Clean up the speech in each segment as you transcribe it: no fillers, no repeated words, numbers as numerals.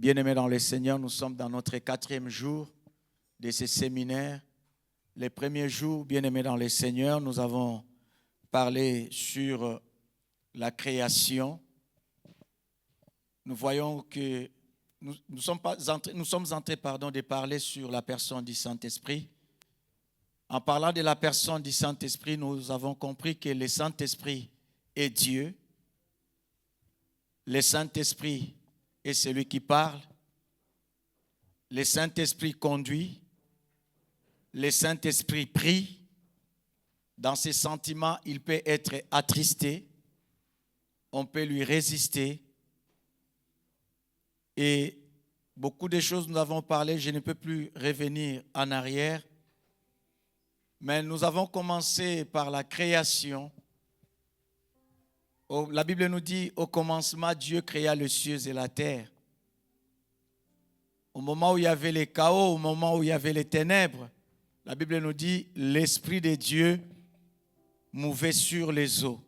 Bien-aimés dans le Seigneur, nous sommes dans notre 4e jour de ce séminaire. Les premiers jours, bien-aimés dans le Seigneur, nous avons parlé sur la création. Nous voyons que nous sommes entrés de parler sur la personne du Saint-Esprit. En parlant de la personne du Saint-Esprit, nous avons compris que le Saint-Esprit est Dieu. Le Saint-Esprit est celui qui parle. Le Saint-Esprit conduit. Le Saint-Esprit prie. Dans ses sentiments, il peut être attristé. On peut lui résister. Et beaucoup de choses nous avons parlé, je ne peux plus revenir en arrière. Mais nous avons commencé par la création. La Bible nous dit, au commencement, Dieu créa les cieux et la terre. Au moment où il y avait le chaos, au moment où il y avait les ténèbres, la Bible nous dit, l'Esprit de Dieu mouvait sur les eaux.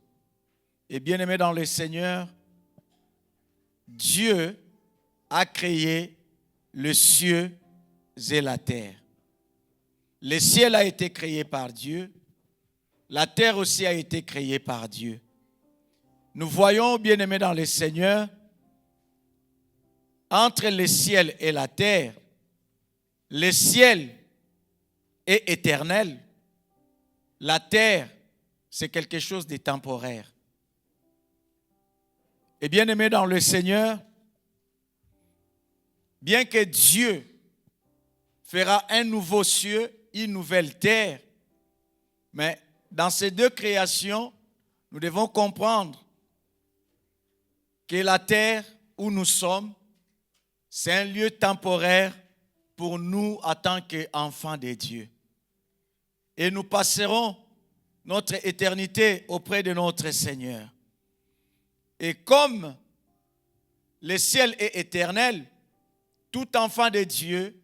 Et bien aimé dans le Seigneur, Dieu a créé les cieux et la terre. Le ciel a été créé par Dieu. La terre aussi a été créée par Dieu. Nous voyons, bien-aimés dans le Seigneur, entre le ciel et la terre, le ciel est éternel. La terre, c'est quelque chose de temporaire. Et bien-aimés dans le Seigneur, bien que Dieu fera un nouveau ciel, une nouvelle terre, mais dans ces deux créations, nous devons comprendre que la terre où nous sommes, c'est un lieu temporaire pour nous en tant qu'enfants de Dieu. Et nous passerons notre éternité auprès de notre Seigneur. Et comme le ciel est éternel, tout enfant de Dieu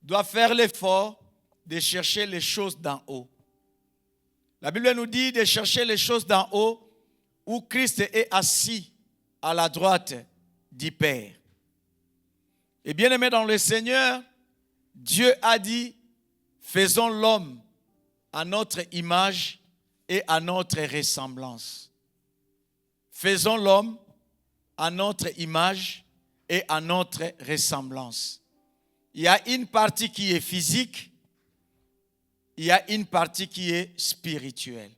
doit faire l'effort de chercher les choses d'en haut. La Bible nous dit de chercher les choses d'en haut où Christ est assis à la droite du Père. Et bien aimé dans le Seigneur, Dieu a dit, faisons l'homme à notre image et à notre ressemblance. Faisons l'homme à notre image et à notre ressemblance. Il y a une partie qui est physique, il y a une partie qui est spirituelle.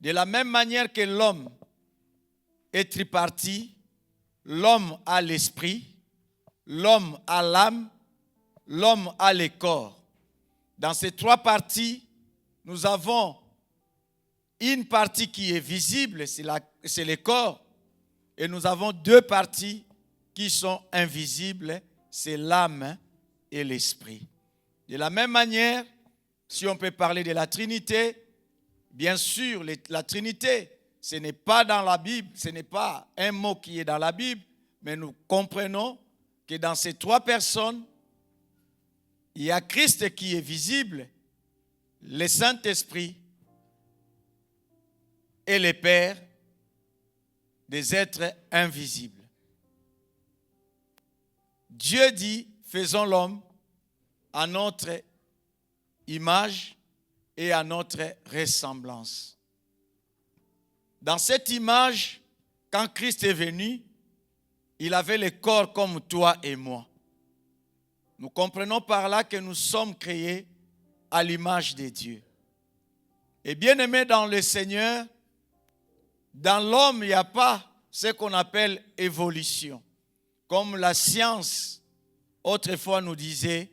De la même manière que l'homme est tripartite, l'homme a l'esprit, l'homme a l'âme, l'homme a le corps. Dans ces trois parties, nous avons une partie qui est visible, c'est le corps, et nous avons deux parties qui sont invisibles, c'est l'âme et l'esprit. De la même manière, si on peut parler de la Trinité, bien sûr, la Trinité, ce n'est pas dans la Bible, ce n'est pas un mot qui est dans la Bible, mais nous comprenons que dans ces trois personnes, il y a Christ qui est visible, le Saint-Esprit et le Père, des êtres invisibles. Dieu dit, faisons l'homme à notre image et à notre ressemblance. Dans cette image, quand Christ est venu, il avait le corps comme toi et moi. Nous comprenons par là que nous sommes créés à l'image de Dieu. Et bien aimés dans le Seigneur, dans l'homme, il n'y a pas ce qu'on appelle évolution. Comme la science, autrefois nous disait,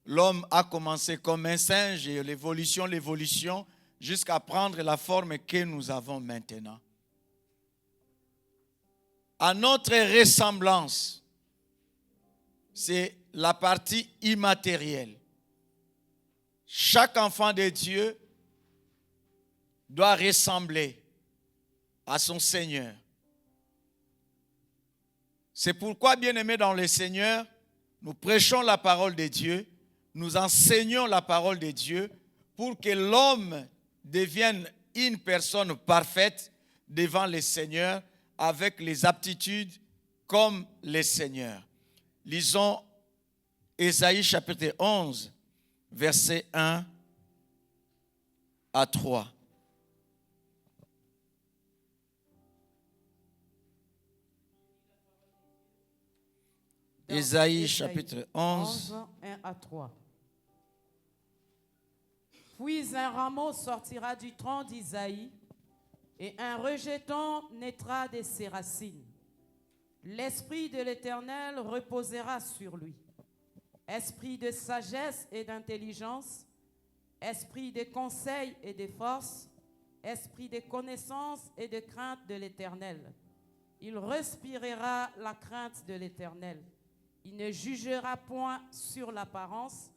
l'homme a commencé comme un singe et l'évolution, jusqu'à prendre la forme que nous avons maintenant. À notre ressemblance, c'est la partie immatérielle. Chaque enfant de Dieu doit ressembler à son Seigneur. C'est pourquoi, bien-aimés dans le Seigneur, nous prêchons la parole de Dieu, nous enseignons la parole de Dieu pour que l'homme devienne une personne parfaite devant le Seigneur avec les aptitudes comme le Seigneur. Lisons Ésaïe chapitre 11, versets 1 à 3. Ésaïe chapitre 11, 1 à 3. Puis un rameau sortira du tronc d'Isaïe, et un rejeton naîtra de ses racines. L'Esprit de l'Éternel reposera sur lui. Esprit de sagesse et d'intelligence, esprit de conseil et de force, esprit de connaissance et de crainte de l'Éternel. Il respirera la crainte de l'Éternel. Il ne jugera point sur l'apparence,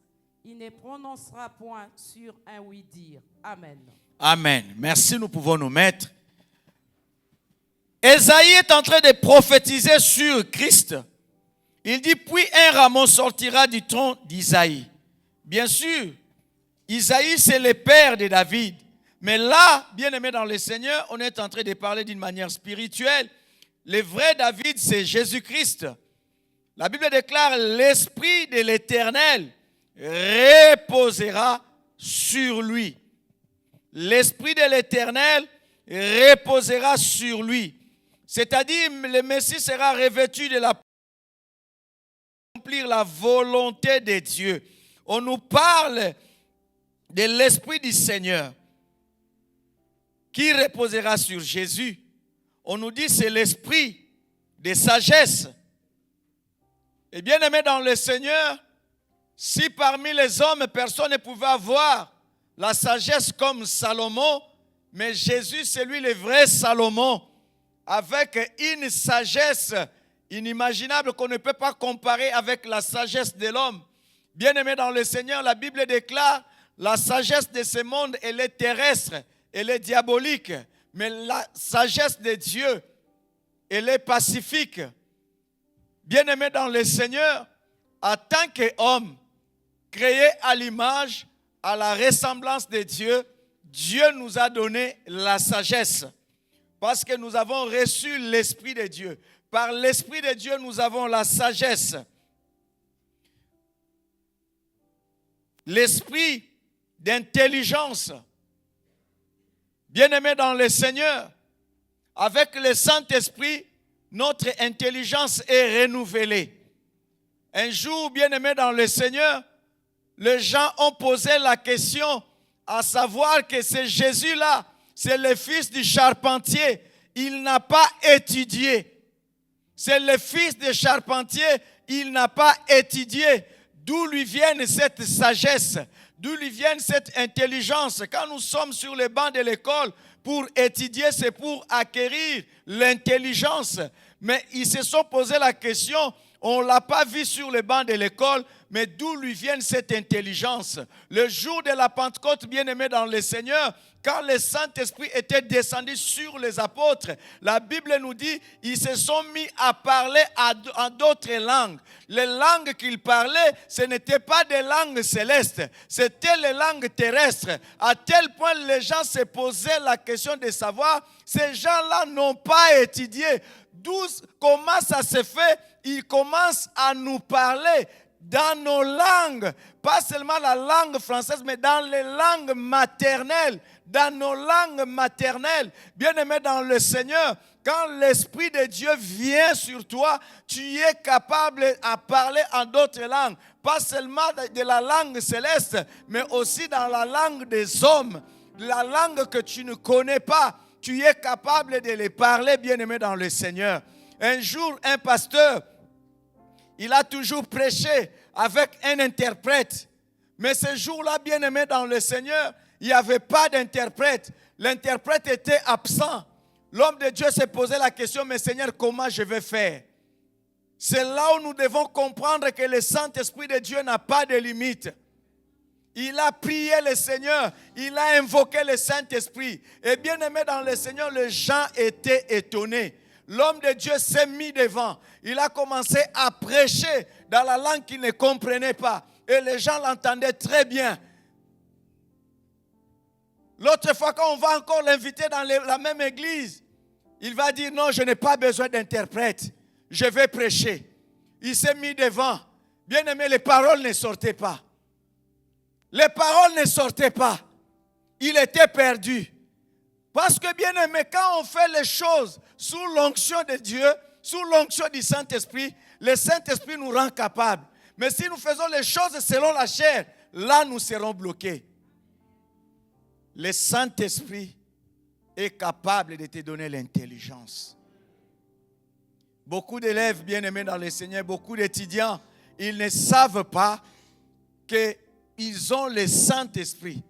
il ne prononcera point sur un oui-dire. Amen. Amen. Merci, nous pouvons nous mettre. Ésaïe est en train de prophétiser sur Christ. Il dit, puis un rameau sortira du tronc d'Isaïe. Bien sûr, Isaïe, c'est le père de David. Mais là, bien aimé dans le Seigneur, on est en train de parler d'une manière spirituelle. Le vrai David, c'est Jésus-Christ. La Bible déclare, l'Esprit de l'Éternel reposera sur lui. L'Esprit de l'Éternel reposera sur lui. C'est-à-dire, le Messie sera revêtu de la accomplir la volonté de Dieu. On nous parle de l'Esprit du Seigneur qui reposera sur Jésus. On nous dit c'est l'Esprit de sagesse. Et bien aimé dans le Seigneur, si parmi les hommes personne ne pouvait avoir la sagesse comme Salomon, mais Jésus c'est lui le vrai Salomon, avec une sagesse inimaginable qu'on ne peut pas comparer avec la sagesse de l'homme. Bien aimé dans le Seigneur, la Bible déclare la sagesse de ce monde, elle est terrestre, elle est diabolique, mais la sagesse de Dieu, elle est pacifique. Bien aimé dans le Seigneur, en tant qu'homme, créé à l'image, à la ressemblance de Dieu, Dieu nous a donné la sagesse. Parce que nous avons reçu l'Esprit de Dieu. Par l'Esprit de Dieu, nous avons la sagesse. L'esprit d'intelligence. Bien-aimé dans le Seigneur, avec le Saint-Esprit, notre intelligence est renouvelée. Un jour, bien-aimé dans le Seigneur, les gens ont posé la question à savoir que c'est Jésus-là, c'est le fils du charpentier. Il n'a pas étudié. C'est le fils du charpentier, il n'a pas étudié. D'où lui vient cette sagesse? D'où lui vient cette intelligence? Quand nous sommes sur les bancs de l'école, pour étudier, c'est pour acquérir l'intelligence. Mais ils se sont posé la question, on ne l'a pas vu sur les bancs de l'école, mais d'où lui vient cette intelligence? Le jour de la Pentecôte, bien-aimé dans le Seigneur, quand le Saint-Esprit était descendu sur les apôtres, la Bible nous dit, ils se sont mis à parler en d'autres langues. Les langues qu'ils parlaient, ce n'étaient pas des langues célestes, c'était les langues terrestres. À tel point, les gens se posaient la question de savoir, ces gens-là n'ont pas étudié. Comment ça se fait? Ils commencent à nous parler dans nos langues, pas seulement la langue française, mais dans les langues maternelles, dans nos langues maternelles. Bien-aimé dans le Seigneur, quand l'Esprit de Dieu vient sur toi, tu es capable à parler en d'autres langues, pas seulement de la langue céleste, mais aussi dans la langue des hommes, la langue que tu ne connais pas, tu es capable de les parler, bien-aimé dans le Seigneur. Un jour, un pasteur, il a toujours prêché avec un interprète. Mais ce jour-là, bien-aimé dans le Seigneur, il n'y avait pas d'interprète. L'interprète était absent. L'homme de Dieu s'est posé la question, mais Seigneur, comment je vais faire? C'est là où nous devons comprendre que le Saint-Esprit de Dieu n'a pas de limite. Il a prié le Seigneur, il a invoqué le Saint-Esprit. Et bien-aimé dans le Seigneur, les gens étaient étonnés. L'homme de Dieu s'est mis devant. Il a commencé à prêcher dans la langue qu'il ne comprenait pas. Et les gens l'entendaient très bien. L'autre fois, quand on va encore l'inviter dans la même église, il va dire non, je n'ai pas besoin d'interprète. Je vais prêcher. Il s'est mis devant. Bien-aimé, les paroles ne sortaient pas. Les paroles ne sortaient pas. Il était perdu. Parce que, bien-aimé, quand on fait les choses sous l'onction de Dieu, sous l'onction du Saint-Esprit, le Saint-Esprit nous rend capables. Mais si nous faisons les choses selon la chair, là nous serons bloqués. Le Saint-Esprit est capable de te donner l'intelligence. Beaucoup d'élèves bien-aimés dans le Seigneur, beaucoup d'étudiants, ils ne savent pas qu'ils ont le Saint-Esprit.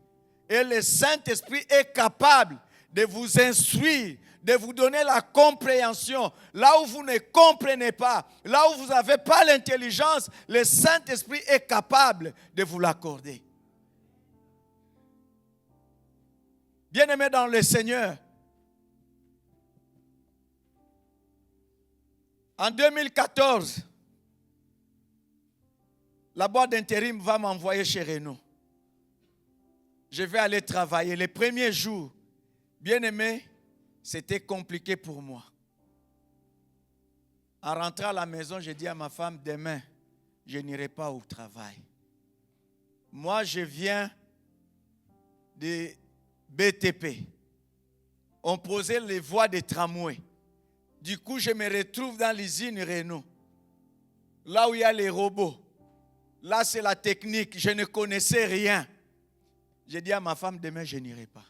Et le Saint-Esprit est capable de vous instruire, de vous donner la compréhension. Là où vous ne comprenez pas, là où vous n'avez pas l'intelligence, le Saint-Esprit est capable de vous l'accorder. Bien-aimés dans le Seigneur, en 2014, la boîte d'intérim va m'envoyer chez Renault. Je vais aller travailler. Les premiers jours, bien-aimé, c'était compliqué pour moi. En rentrant à la maison, j'ai dit à ma femme, demain, je n'irai pas au travail. Moi, je viens de BTP. On posait les voies des tramways. Du coup, je me retrouve dans l'usine Renault. Là où il y a les robots. Là, c'est la technique. Je ne connaissais rien. J'ai dit à ma femme, demain, je n'irai pas.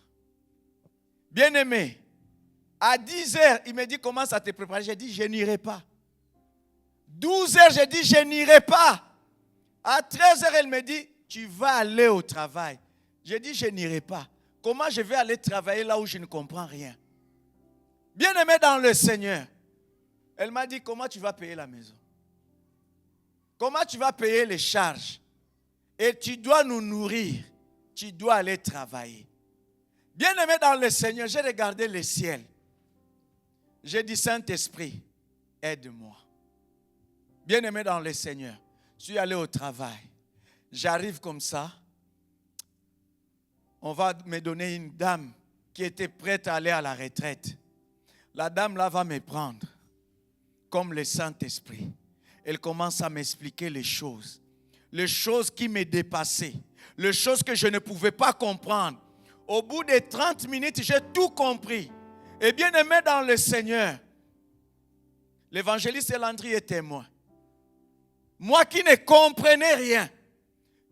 Bien-aimé, à 10 heures, il me dit, commence à te préparer. J'ai dit, je n'irai pas. 12 heures, j'ai dit, je n'irai pas. À 13 heures, elle me dit, tu vas aller au travail. J'ai dit, je n'irai pas. Comment je vais aller travailler là où je ne comprends rien? Bien-aimé dans le Seigneur, elle m'a dit, comment tu vas payer la maison? Comment tu vas payer les charges? Et tu dois nous nourrir. Tu dois aller travailler. Bien-aimé dans le Seigneur, j'ai regardé le ciel. J'ai dit, Saint-Esprit, aide-moi. Bien-aimé dans le Seigneur, je suis allé au travail. J'arrive comme ça. On va me donner une dame qui était prête à aller à la retraite. La dame là va me prendre comme le Saint-Esprit. Elle commence à m'expliquer les choses qui me dépassaient, les choses que je ne pouvais pas comprendre. Au bout de 30 minutes, j'ai tout compris. Et bien aimé dans le Seigneur, l'évangéliste Landry est témoin. Moi qui ne comprenais rien,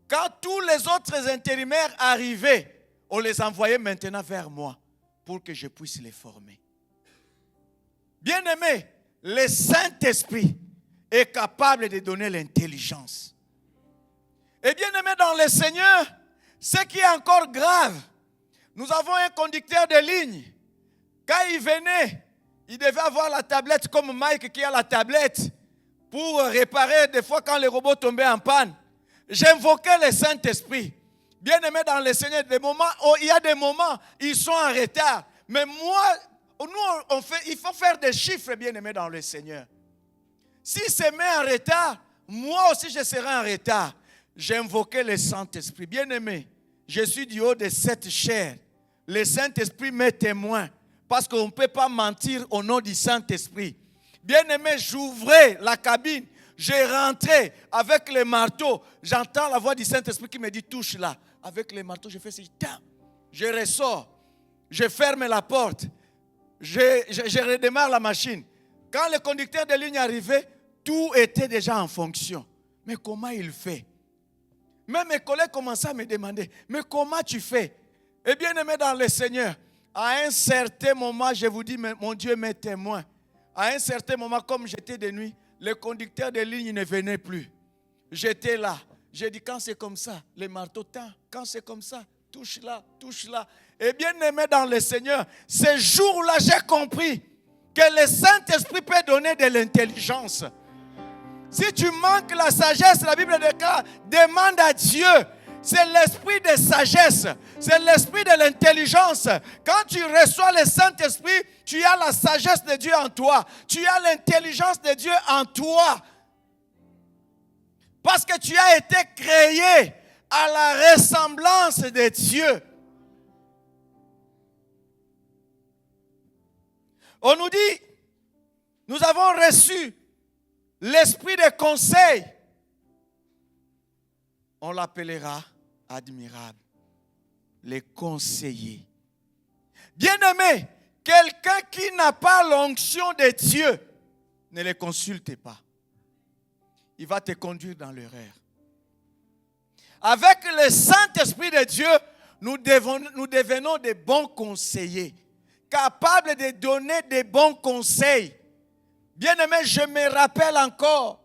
quand tous les autres intérimaires arrivaient, on les envoyait maintenant vers moi pour que je puisse les former. Bien aimé, le Saint-Esprit est capable de donner l'intelligence. Et bien aimé dans le Seigneur, ce qui est encore grave, nous avons un conducteur de ligne. Quand il venait, il devait avoir la tablette comme Mike qui a la tablette pour réparer des fois quand les robots tombaient en panne. J'invoquais le Saint-Esprit. Bien aimé dans le Seigneur, il y a des moments, ils sont en retard. Mais moi, il faut faire des chiffres, bien aimé dans le Seigneur. S'il se met en retard, moi aussi je serai en retard. J'invoquais le Saint-Esprit. Bien aimé, je suis du haut de cette chair. Le Saint-Esprit m'est témoin. Parce qu'on ne peut pas mentir au nom du Saint-Esprit. Bien aimé, j'ouvrais la cabine. J'ai rentré avec le marteau. J'entends la voix du Saint-Esprit qui me dit touche là. Avec le marteau, je fais ça. Je ressors. Je ferme la porte. Je redémarre la machine. Quand le conducteur de ligne arrivait, tout était déjà en fonction. Mais comment il fait? Même mes collègues commençaient à me demander, mais comment tu fais? Et bien aimé dans le Seigneur, à un certain moment, je vous dis, mon Dieu m'est témoin. À un certain moment, comme j'étais de nuit, le conducteur de ligne ne venait plus. J'étais là. J'ai dit, quand c'est comme ça, les marteaux, quand c'est comme ça, touche là, touche là. Et bien aimé dans le Seigneur, ce jour-là, j'ai compris que le Saint-Esprit peut donner de l'intelligence. Si tu manques la sagesse, la Bible déclare, demande à Dieu. C'est l'esprit de sagesse, c'est l'esprit de l'intelligence. Quand tu reçois le Saint-Esprit, tu as la sagesse de Dieu en toi. Tu as l'intelligence de Dieu en toi. Parce que tu as été créé à la ressemblance de Dieu. On nous dit, nous avons reçu l'esprit de conseil, on l'appellera admirable. Les conseillers. Bien-aimé, quelqu'un qui n'a pas l'onction de Dieu, ne les consulte pas. Il va te conduire dans l'erreur. Avec le Saint-Esprit de Dieu, nous devenons des bons conseillers, capables de donner des bons conseils. Bien-aimé, je me rappelle encore,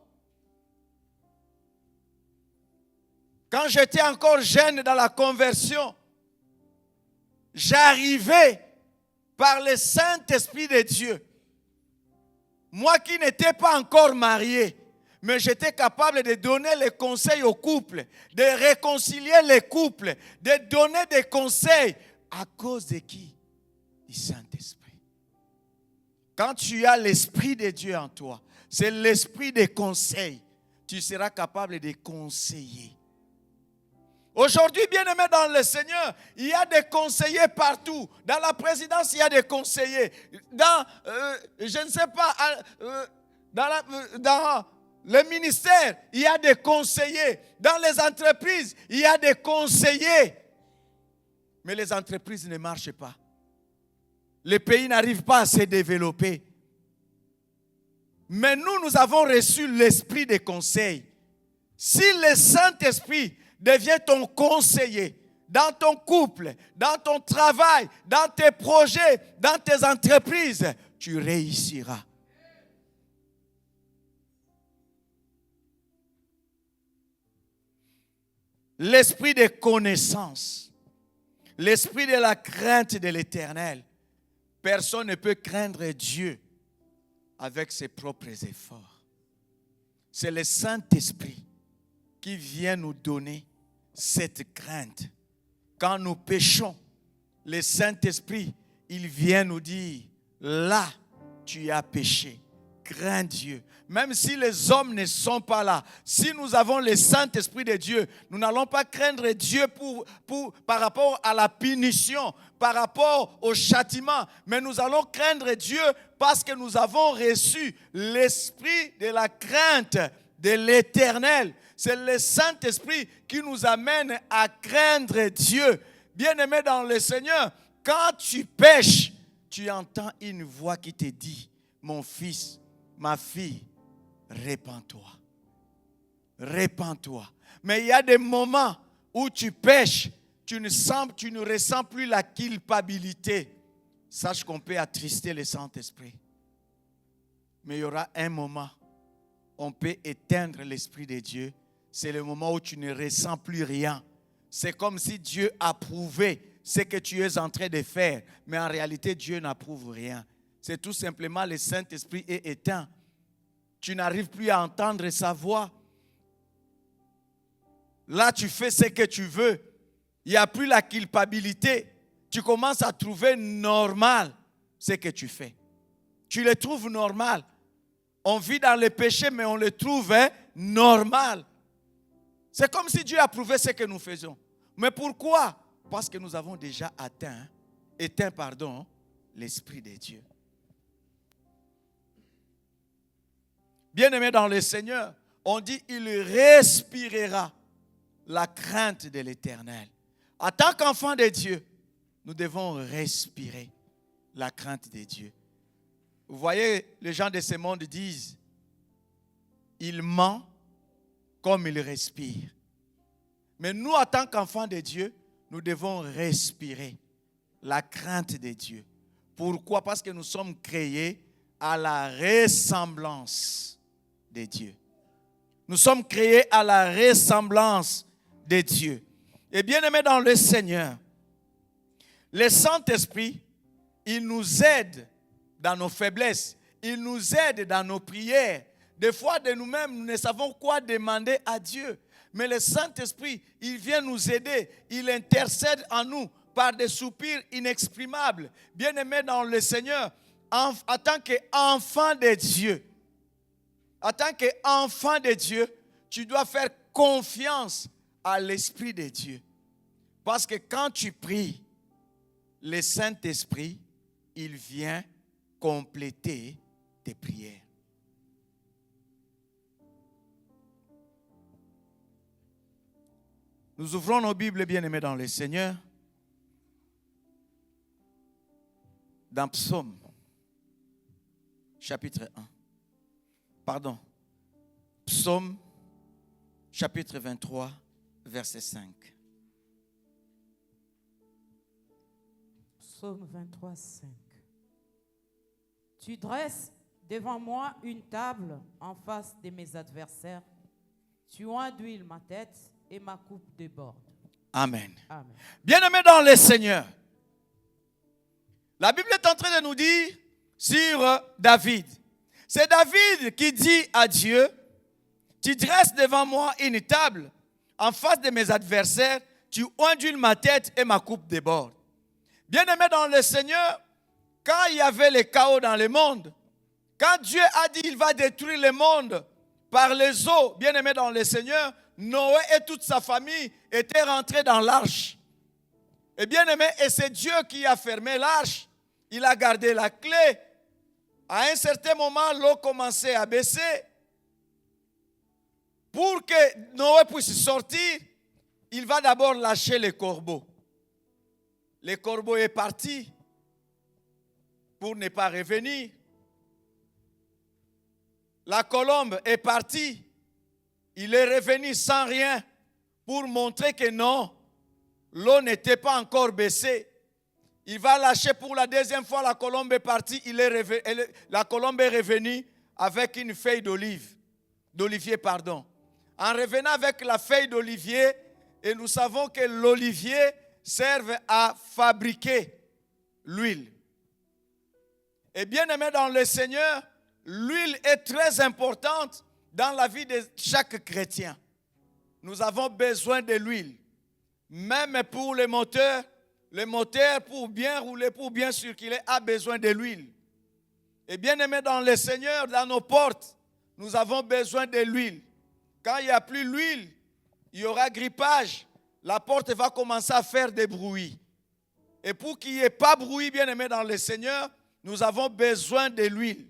quand j'étais encore jeune dans la conversion, j'arrivais par le Saint-Esprit de Dieu. Moi qui n'étais pas encore marié, mais j'étais capable de donner les conseils aux couples, de réconcilier les couples, de donner des conseils. À cause de qui? Du Saint-Esprit. Quand tu as l'Esprit de Dieu en toi, c'est l'Esprit des conseils, tu seras capable de conseiller. Aujourd'hui, bien-aimé dans le Seigneur, il y a des conseillers partout. Dans la présidence, il y a des conseillers. Dans, je ne sais pas, dans le ministère, il y a des conseillers. Dans les entreprises, il y a des conseillers. Mais les entreprises ne marchent pas. Les pays n'arrivent pas à se développer. Mais nous avons reçu l'esprit des conseils. Si le Saint-Esprit devient ton conseiller dans ton couple, dans ton travail, dans tes projets, dans tes entreprises, tu réussiras. L'esprit de connaissance, l'esprit de la crainte de l'Éternel. Personne ne peut craindre Dieu avec ses propres efforts. C'est le Saint-Esprit qui vient nous donner cette crainte. Quand nous péchons, le Saint-Esprit, il vient nous dire, là, tu as péché. Crains Dieu. Même si les hommes ne sont pas là, si nous avons le Saint-Esprit de Dieu, nous n'allons pas craindre Dieu par rapport à la punition, par rapport au châtiment, mais nous allons craindre Dieu parce que nous avons reçu l'esprit de la crainte de l'Éternel. C'est le Saint-Esprit qui nous amène à craindre Dieu. Bien-aimé dans le Seigneur, quand tu pêches, tu entends une voix qui te dit, mon fils, ma fille, répands-toi. Répands-toi. Mais il y a des moments où tu pêches, tu ne ressens plus la culpabilité. Sache qu'on peut attrister le Saint-Esprit. Mais il y aura un moment, on peut éteindre l'Esprit de Dieu. C'est le moment où tu ne ressens plus rien. C'est comme si Dieu approuvait ce que tu es en train de faire. Mais en réalité, Dieu n'approuve rien. C'est tout simplement le Saint-Esprit est éteint. Tu n'arrives plus à entendre sa voix. Là, tu fais ce que tu veux. Il n'y a plus la culpabilité. Tu commences à trouver normal ce que tu fais. Tu le trouves normal. On vit dans le péché, mais on le trouve normal. C'est comme si Dieu approuvait ce que nous faisons. Mais pourquoi? Parce que nous avons déjà éteint l'Esprit de Dieu. Bien-aimé dans le Seigneur, on dit il respirera la crainte de l'Éternel. En tant qu'enfants de Dieu, nous devons respirer la crainte de Dieu. Vous voyez, les gens de ce monde disent, il ment comme il respire. Mais nous, en tant qu'enfants de Dieu, nous devons respirer la crainte de Dieu. Pourquoi? Parce que nous sommes créés à la ressemblance de Dieu. Nous sommes créés à la ressemblance de Dieu. Et bien aimés dans le Seigneur, le Saint-Esprit, il nous aide dans nos faiblesses. Il nous aide dans nos prières. Des fois, de nous-mêmes, nous ne savons quoi demander à Dieu. Mais le Saint-Esprit, il vient nous aider. Il intercède en nous par des soupirs inexprimables. Bien-aimés dans le Seigneur, en tant qu'enfant de Dieu, tu dois faire confiance à l'Esprit de Dieu. Parce que quand tu pries, le Saint-Esprit, il vient compléter tes prières. Nous ouvrons nos Bibles, bien-aimés dans le Seigneur, dans Psaume, chapitre 1. Pardon. Psaume, chapitre 23, verset 5. Psaume 23, 5. Tu dresses devant moi une table en face de mes adversaires. Tu enduis ma tête et ma coupe déborde. Amen. Amen. Bien-aimés dans le Seigneur, la Bible est en train de nous dire sur David. C'est David qui dit à Dieu, tu dresses devant moi une table en face de mes adversaires, tu ondules ma tête et ma coupe déborde. Bien-aimés dans le Seigneur, quand il y avait le chaos dans le monde, quand Dieu a dit qu'il va détruire le monde par les eaux, bien-aimés dans le Seigneur, Noé et toute sa famille étaient rentrés dans l'arche. Et bien-aimés, et c'est Dieu qui a fermé l'arche. Il a gardé la clé. À un certain moment, l'eau commençait à baisser. Pour que Noé puisse sortir, il va d'abord lâcher les corbeaux. Le corbeau est parti pour ne pas revenir. La colombe est partie. Il est revenu sans rien pour montrer que non, l'eau n'était pas encore baissée. Il va lâcher pour la deuxième fois, la colombe est partie. La colombe est revenue avec une feuille d'olivier. En revenant avec la feuille d'olivier, et nous savons que l'olivier sert à fabriquer l'huile. Et bien aimé dans le Seigneur, l'huile est très importante dans la vie de chaque chrétien. Nous avons besoin de l'huile. Même pour le moteur pour bien rouler, pour bien circuler, a besoin de l'huile. Et bien aimé dans le Seigneur, dans nos portes, nous avons besoin de l'huile. Quand il n'y a plus l'huile, il y aura grippage. La porte va commencer à faire des bruits. Et pour qu'il n'y ait pas de bruit, bien aimé dans le Seigneur, nous avons besoin de l'huile.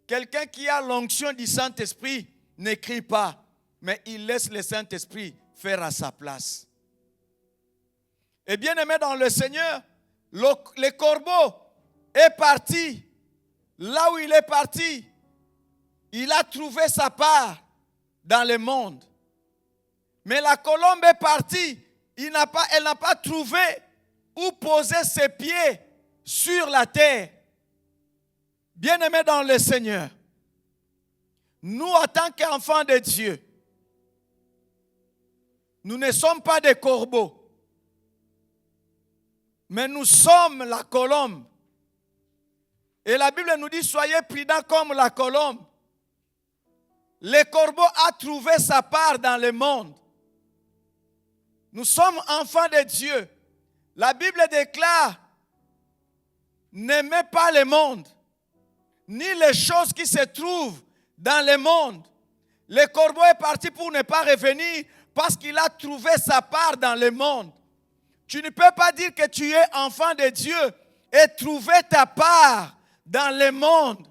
Quelqu'un qui a l'onction du Saint-Esprit ne crie pas, mais il laisse le Saint-Esprit faire à sa place. Et bien aimé dans le Seigneur, le corbeau est parti. Là où il est parti, il a trouvé sa part dans le monde. Mais la colombe est partie. Elle n'a pas trouvé où poser ses pieds sur la terre. Bien aimé dans le Seigneur, nous en tant qu'enfants de Dieu, nous ne sommes pas des corbeaux, mais nous sommes la colombe. Et la Bible nous dit, soyez prudents comme la colombe. Le corbeau a trouvé sa part dans le monde. Nous sommes enfants de Dieu. La Bible déclare, n'aimez pas le monde, ni les choses qui se trouvent dans le monde. Le corbeau est parti pour ne pas revenir parce qu'il a trouvé sa part dans le monde. Tu ne peux pas dire que tu es enfant de Dieu et trouver ta part dans le monde.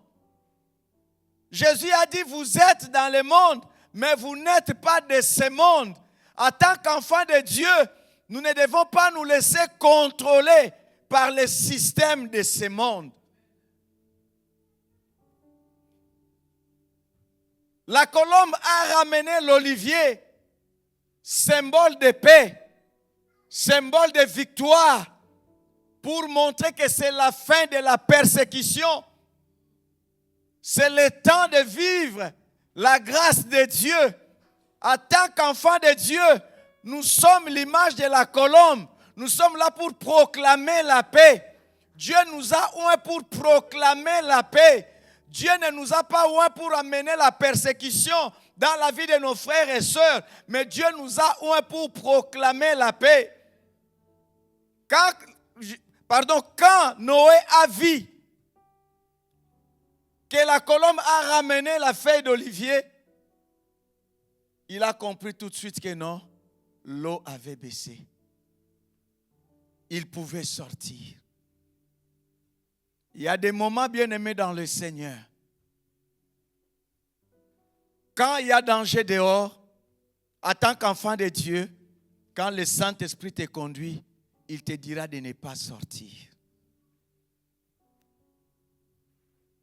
Jésus a dit, vous êtes dans le monde, mais vous n'êtes pas de ce monde. En tant qu'enfants de Dieu, nous ne devons pas nous laisser contrôler par le système de ce monde. La colombe a ramené l'olivier, symbole de paix, symbole de victoire, pour montrer que c'est la fin de la persécution. C'est le temps de vivre la grâce de Dieu. En tant qu'enfants de Dieu, nous sommes l'image de la colombe. Nous sommes là pour proclamer la paix. Dieu nous a oint pour proclamer la paix. Dieu ne nous a pas oint pour amener la persécution dans la vie de nos frères et sœurs, mais Dieu nous a oint pour proclamer la paix. Quand Noé a vu que la colombe a ramené la feuille d'olivier, il a compris tout de suite que non, l'eau avait baissé. Il pouvait sortir. Il y a des moments bien-aimés dans le Seigneur. Quand il y a danger dehors, en tant qu'enfant de Dieu, quand le Saint-Esprit te conduit, il te dira de ne pas sortir.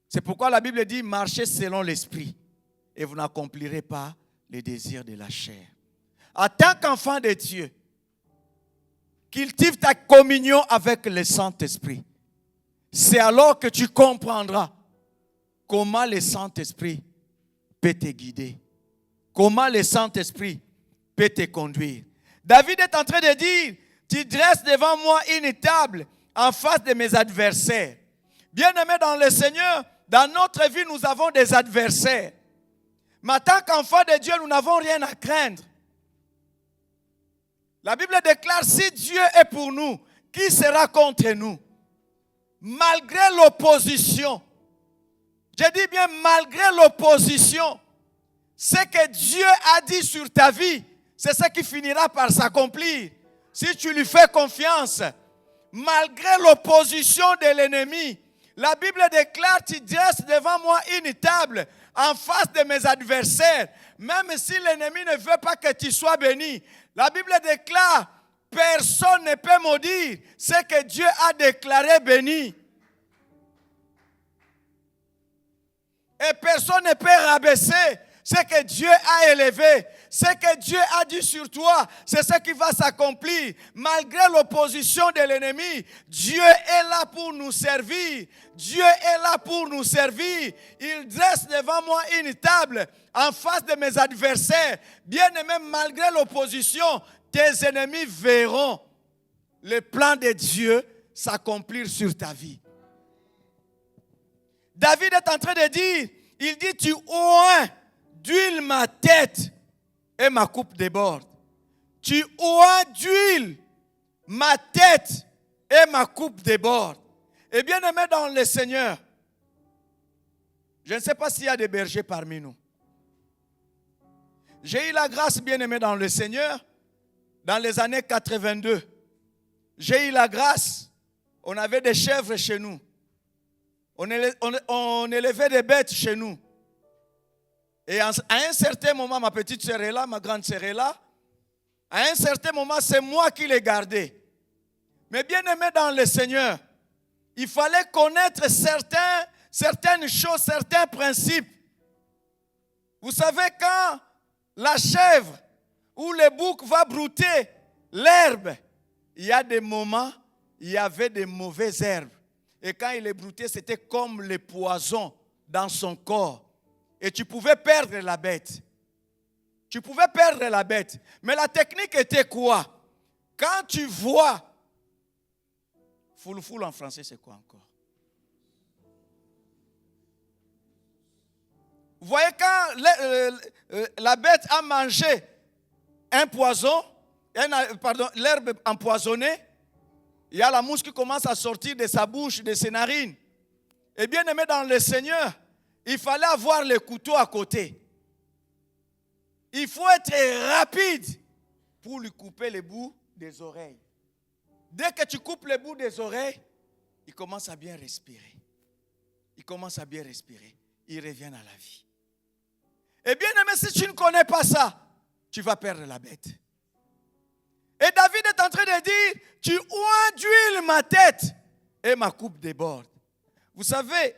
C'est pourquoi la Bible dit, marchez selon l'Esprit et vous n'accomplirez pas les désirs de la chair. En tant qu'enfant de Dieu, cultive ta communion avec le Saint-Esprit. C'est alors que tu comprendras comment le Saint-Esprit peut te guider. Comment le Saint-Esprit peut te conduire. David est en train de dire, tu dresses devant moi une table en face de mes adversaires. Bien-aimés dans le Seigneur, dans notre vie, nous avons des adversaires. Mais en tant qu'enfants de Dieu, nous n'avons rien à craindre. La Bible déclare, si Dieu est pour nous, qui sera contre nous? Malgré l'opposition, je dis bien malgré l'opposition, ce que Dieu a dit sur ta vie, c'est ce qui finira par s'accomplir. Si tu lui fais confiance, malgré l'opposition de l'ennemi, la Bible déclare, tu dresses devant moi une table en face de mes adversaires. Même si l'ennemi ne veut pas que tu sois béni, la Bible déclare, personne ne peut maudire ce que Dieu a déclaré béni. Et personne ne peut rabaisser ce que Dieu a élevé. Ce que Dieu a dit sur toi, c'est ce qui va s'accomplir. Malgré l'opposition de l'ennemi, Dieu est là pour nous servir. Dieu est là pour nous servir. Il dresse devant moi une table en face de mes adversaires. Bien-aimé, malgré l'opposition, tes ennemis verront le plan de Dieu s'accomplir sur ta vie. David est en train de dire, il dit, tu oins d'huile ma tête et ma coupe déborde. Tu oins d'huile ma tête et ma coupe déborde. Et bien aimé dans le Seigneur, je ne sais pas s'il y a des bergers parmi nous. J'ai eu la grâce, bien aimé dans le Seigneur, dans les années 82. J'ai eu la grâce, on avait des chèvres chez nous. On élevait des bêtes chez nous. Et à un certain moment, ma petite sœur est là, ma grande sœur est là. À un certain moment, c'est moi qui les gardais. Mais bien aimé dans le Seigneur, il fallait connaître certaines choses, certains principes. Vous savez, quand la chèvre ou le bouc va brouter l'herbe, il y a des moments, il y avait des mauvaises herbes. Et quand il est brouté, c'était comme le poison dans son corps. Et tu pouvais perdre la bête. Tu pouvais perdre la bête. Mais la technique était quoi? Quand tu vois, foule en français, c'est quoi encore? Vous voyez, quand la bête a mangé un poison, l'herbe empoisonnée, il y a la mouche qui commence à sortir de sa bouche, de ses narines. Et bien aimé dans le Seigneur, il fallait avoir le couteau à côté. Il faut être rapide pour lui couper les bouts des oreilles. Dès que tu coupes les bouts des oreilles, il commence à bien respirer. Il commence à bien respirer. Il revient à la vie. Et bien aimé, si tu ne connais pas ça, tu vas perdre la bête. Et David est en train de dire, tu oins d'huile ma tête et ma coupe déborde. Vous savez,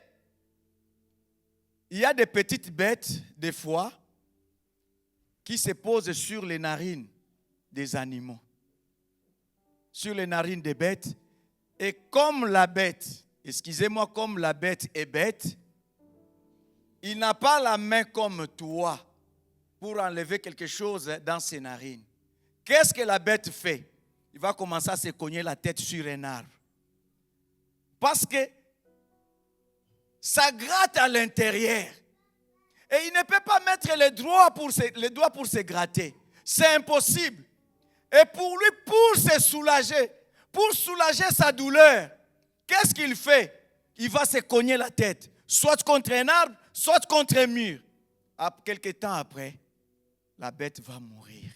il y a des petites bêtes, des fois, qui se posent sur les narines des animaux. Sur les narines des bêtes. Et comme la bête, excusez-moi, comme la bête est bête, il n'a pas la main comme toi pour enlever quelque chose dans ses narines. Qu'est-ce que la bête fait? Il va commencer à se cogner la tête sur un arbre. Parce que ça gratte à l'intérieur. Et il ne peut pas mettre les doigts pour se gratter. C'est impossible. Et pour lui, pour se soulager, pour soulager sa douleur, qu'est-ce qu'il fait? Il va se cogner la tête, soit contre un arbre, soit contre un mur. Quelque temps après, la bête va mourir.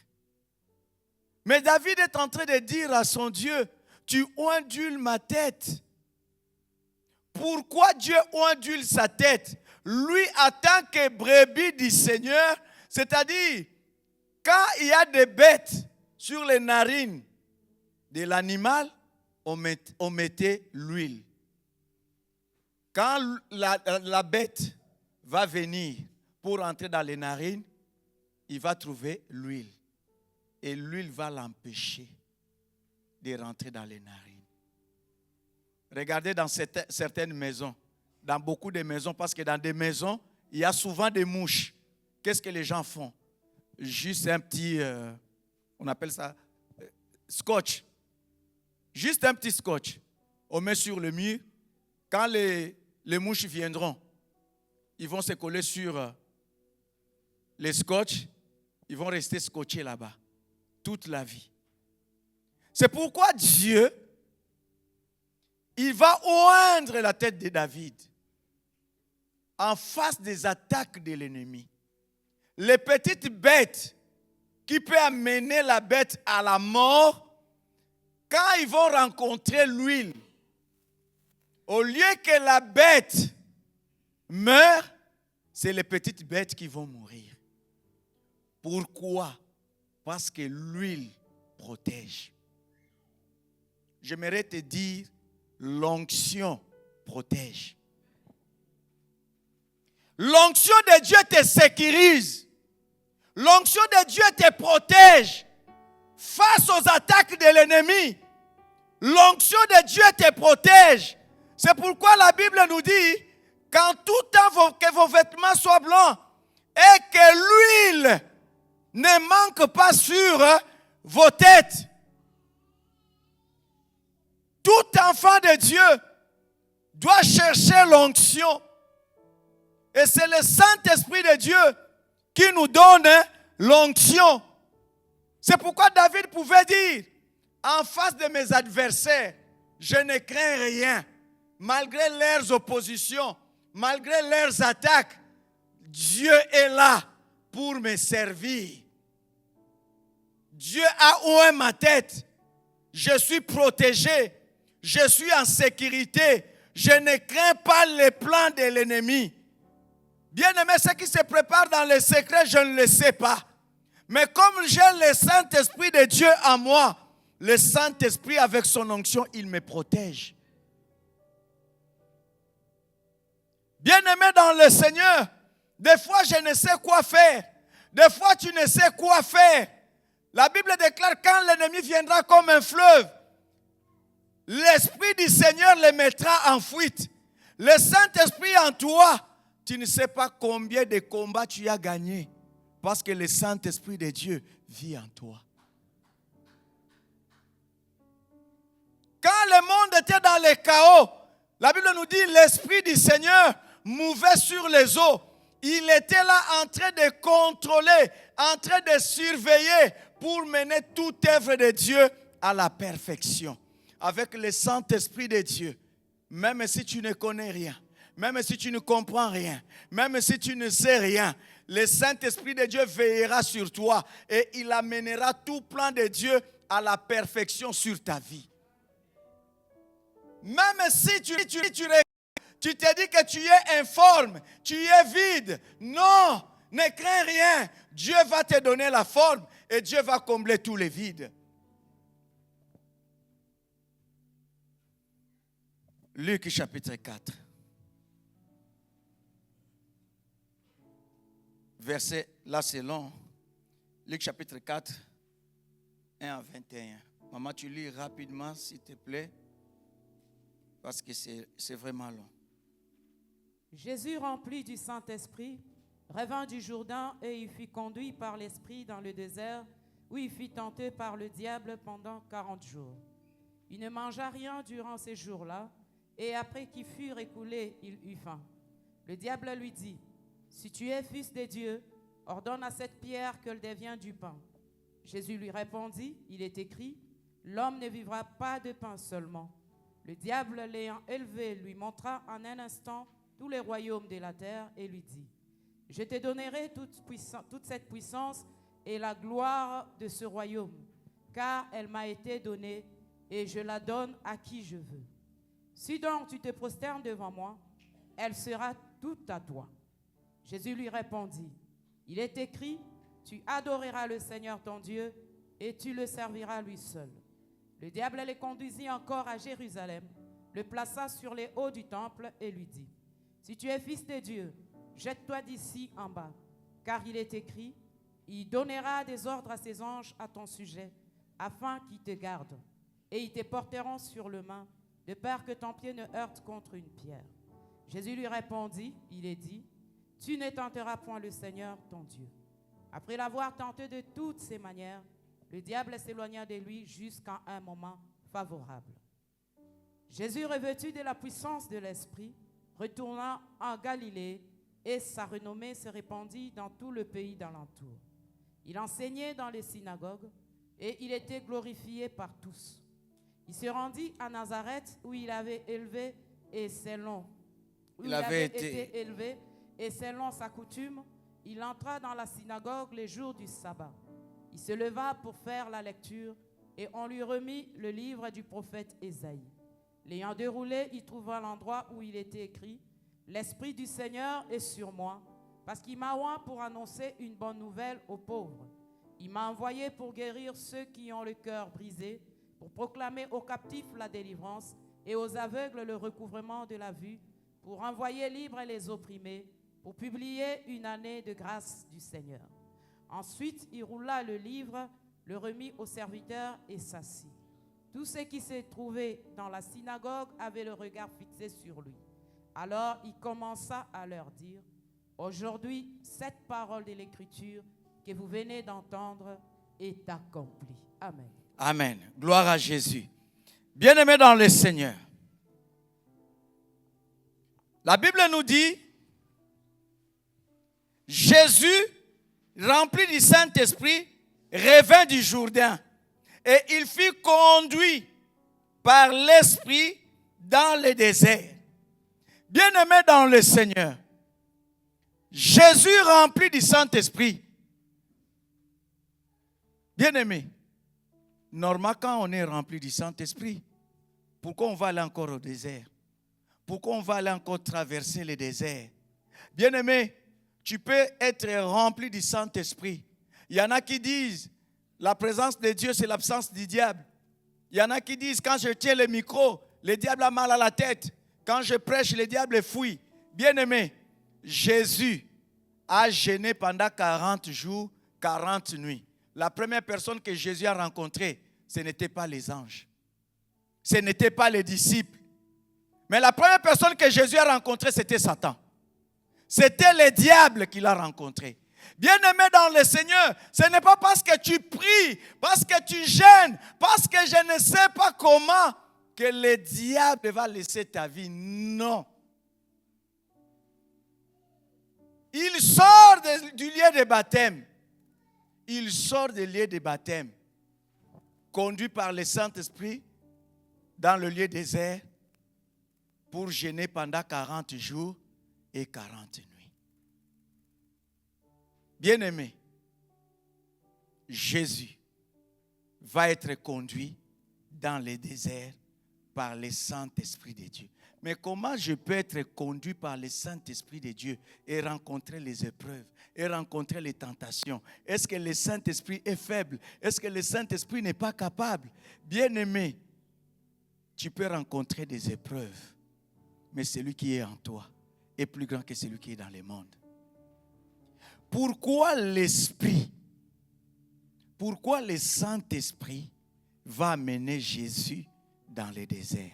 Mais David est en train de dire à son Dieu, tu ondules ma tête. Pourquoi Dieu ondule sa tête? Lui, en tant que brebis du Seigneur, c'est-à-dire, quand il y a des bêtes sur les narines de l'animal, on mettait l'huile. Quand la bête va venir pour entrer dans les narines, il va trouver l'huile. Et l'huile va l'empêcher de rentrer dans les narines. Regardez dans certaines maisons, dans beaucoup de maisons, parce que dans des maisons, il y a souvent des mouches. Qu'est-ce que les gens font? Juste un petit, on appelle ça scotch. Juste un petit scotch. On met sur le mur. Quand les mouches viendront, ils vont se coller sur les scotch. Ils vont rester scotchés là-bas toute la vie. C'est pourquoi Dieu, il va oindre la tête de David en face des attaques de l'ennemi. Les petites bêtes qui peuvent amener la bête à la mort, quand ils vont rencontrer l'huile, au lieu que la bête meure, c'est les petites bêtes qui vont mourir. Pourquoi? Parce que l'huile protège. J'aimerais te dire, l'onction protège. L'onction de Dieu te sécurise. L'onction de Dieu te protège face aux attaques de l'ennemi. L'onction de Dieu te protège. C'est pourquoi la Bible nous dit, qu'en tout temps que vos vêtements soient blancs et que l'huile ne manque pas sur vos têtes. Tout enfant de Dieu doit chercher l'onction. Et c'est le Saint-Esprit de Dieu qui nous donne l'onction. C'est pourquoi David pouvait dire, en face de mes adversaires, je ne crains rien. Malgré leurs oppositions, malgré leurs attaques, Dieu est là pour me servir. Dieu a oint ma tête. Je suis protégé. Je suis en sécurité. Je ne crains pas les plans de l'ennemi. Bien-aimé, ce qui se prépare dans le secret, je ne le sais pas. Mais comme j'ai le Saint-Esprit de Dieu en moi, le Saint-Esprit avec son onction, il me protège. Bien-aimé dans le Seigneur, des fois je ne sais quoi faire. Des fois tu ne sais quoi faire. La Bible déclare quand l'ennemi viendra comme un fleuve, l'Esprit du Seigneur le mettra en fuite. Le Saint-Esprit en toi, tu ne sais pas combien de combats tu as gagnés parce que le Saint-Esprit de Dieu vit en toi. Quand le monde était dans le chaos, la Bible nous dit l'Esprit du Seigneur mouvait sur les eaux. Il était là en train de contrôler, en train de surveiller pour mener toute œuvre de Dieu à la perfection. Avec le Saint-Esprit de Dieu, même si tu ne connais rien, même si tu ne comprends rien, même si tu ne sais rien, le Saint-Esprit de Dieu veillera sur toi et il amènera tout plan de Dieu à la perfection sur ta vie. Même si tu te dis que tu es informe, tu es vide, non, ne crains rien. Dieu va te donner la forme et Dieu va combler tous les vides. Luc chapitre 4. Verset, là c'est long. Luc chapitre 4, 1 à 21. Maman, tu lis rapidement s'il te plaît, parce que c'est vraiment long. Jésus, rempli du Saint-Esprit, revint du Jourdain et il fut conduit par l'Esprit dans le désert, où il fut tenté par le diable pendant 40 jours. Il ne mangea rien durant ces jours-là, et après qu'il fut écoulé, il eut faim. Le diable lui dit, « Si tu es fils de Dieu, ordonne à cette pierre qu'elle devienne du pain. » Jésus lui répondit, « Il est écrit, l'homme ne vivra pas de pain seulement. » Le diable, l'ayant élevé, lui montra en un instant tous les royaumes de la terre et lui dit, « Je te donnerai toute cette puissance et la gloire de ce royaume, car elle m'a été donnée et je la donne à qui je veux. Si donc tu te prosternes devant moi, elle sera toute à toi. » Jésus lui répondit, « Il est écrit, tu adoreras le Seigneur ton Dieu et tu le serviras lui seul. Le diable les conduisit encore à Jérusalem, le plaça sur les hauts du temple et lui dit, si tu es fils de Dieu, jette-toi d'ici en bas, car il est écrit, il donnera des ordres à ses anges à ton sujet, afin qu'ils te gardent, et ils te porteront sur le main, de peur que ton pied ne heurte contre une pierre. Jésus lui répondit, il est dit, tu ne tenteras point le Seigneur ton Dieu. Après l'avoir tenté de toutes ses manières, le diable s'éloigna de lui jusqu'à un moment favorable. Jésus, revêtu de la puissance de l'Esprit, retourna en Galilée et sa renommée se répandit dans tout le pays d'alentour. Il enseignait dans les synagogues et il était glorifié par tous. Il se rendit à Nazareth où il avait élevé et selon été élevé et selon sa coutume, il entra dans la synagogue les jours du sabbat. Il se leva pour faire la lecture et on lui remit le livre du prophète Ésaïe. L'ayant déroulé, il trouva l'endroit où il était écrit « L'Esprit du Seigneur est sur moi, parce qu'il m'a oint pour annoncer une bonne nouvelle aux pauvres. Il m'a envoyé pour guérir ceux qui ont le cœur brisé, pour proclamer aux captifs la délivrance et aux aveugles le recouvrement de la vue, pour envoyer libres les opprimés, pour publier une année de grâce du Seigneur. » Ensuite, il roula le livre, le remit au serviteur et s'assit. Tous ceux qui se trouvaient dans la synagogue avaient le regard fixé sur lui. Alors il commença à leur dire, « Aujourd'hui, cette parole de l'Écriture que vous venez d'entendre est accomplie. » Amen. Amen. Gloire à Jésus. Bien-aimés dans le Seigneur, la Bible nous dit, Jésus, rempli du Saint-Esprit, revint du Jourdain et il fut conduit par l'Esprit dans le désert. Bien-aimé dans le Seigneur, Jésus rempli du Saint-Esprit. Bien-aimé, normalement quand on est rempli du Saint-Esprit, pourquoi on va aller encore au désert? Pourquoi on va aller encore traverser le désert? Bien-aimé, tu peux être rempli du Saint-Esprit. Il y en a qui disent, la présence de Dieu, c'est l'absence du diable. Il y en a qui disent, quand je tiens le micro, le diable a mal à la tête. Quand je prêche, le diable fuit. Bien-aimé, Jésus a jeûné pendant 40 jours, 40 nuits. La première personne que Jésus a rencontrée, ce n'était pas les anges. Ce n'était pas les disciples. Mais la première personne que Jésus a rencontrée, c'était Satan. C'était le diable qu'il a rencontré. Bien-aimé dans le Seigneur, ce n'est pas parce que tu pries, parce que tu jeûnes, parce que je ne sais pas comment que le diable va laisser ta vie. Non. Il sort du lieu de baptême. Il sort du lieu de baptême, conduit par le Saint-Esprit dans le lieu désert pour jeûner pendant 40 jours et 40 nuits. Bien-aimé, Jésus va être conduit dans le désert par le Saint-Esprit de Dieu. Mais comment je peux être conduit par le Saint-Esprit de Dieu et rencontrer les épreuves, et rencontrer les tentations? Est-ce que le Saint-Esprit est faible? Est-ce que le Saint-Esprit n'est pas capable? Bien-aimé, tu peux rencontrer des épreuves, mais celui qui est en toi est plus grand que celui qui est dans le monde. Pourquoi l'Esprit, pourquoi le Saint-Esprit va amener Jésus dans le désert?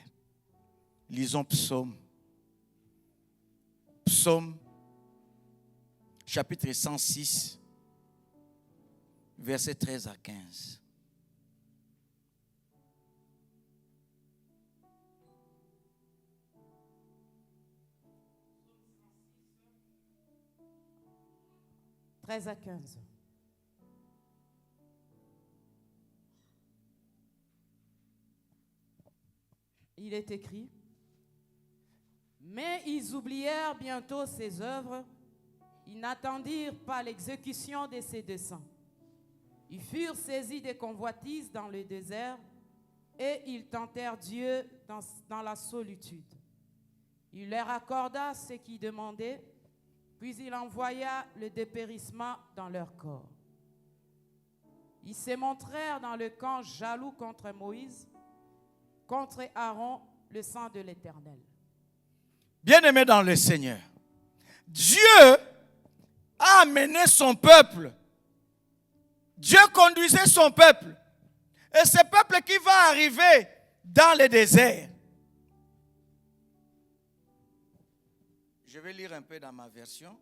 Lisons Psaume. Psaume, chapitre 106, versets 13 à 15. À 15. Il est écrit, mais ils oublièrent bientôt ses œuvres, ils n'attendirent pas l'exécution de ses desseins. Ils furent saisis de convoitises dans le désert et ils tentèrent Dieu dans la solitude. Il leur accorda ce qu'ils demandaient, puis il envoya le dépérissement dans leur corps. Ils se montrèrent dans le camp jaloux contre Moïse, contre Aaron, le sang de l'Éternel. Bien-aimés dans le Seigneur, Dieu a amené son peuple. Dieu conduisait son peuple. Et ce peuple qui va arriver dans le désert. Je vais lire un peu dans ma version.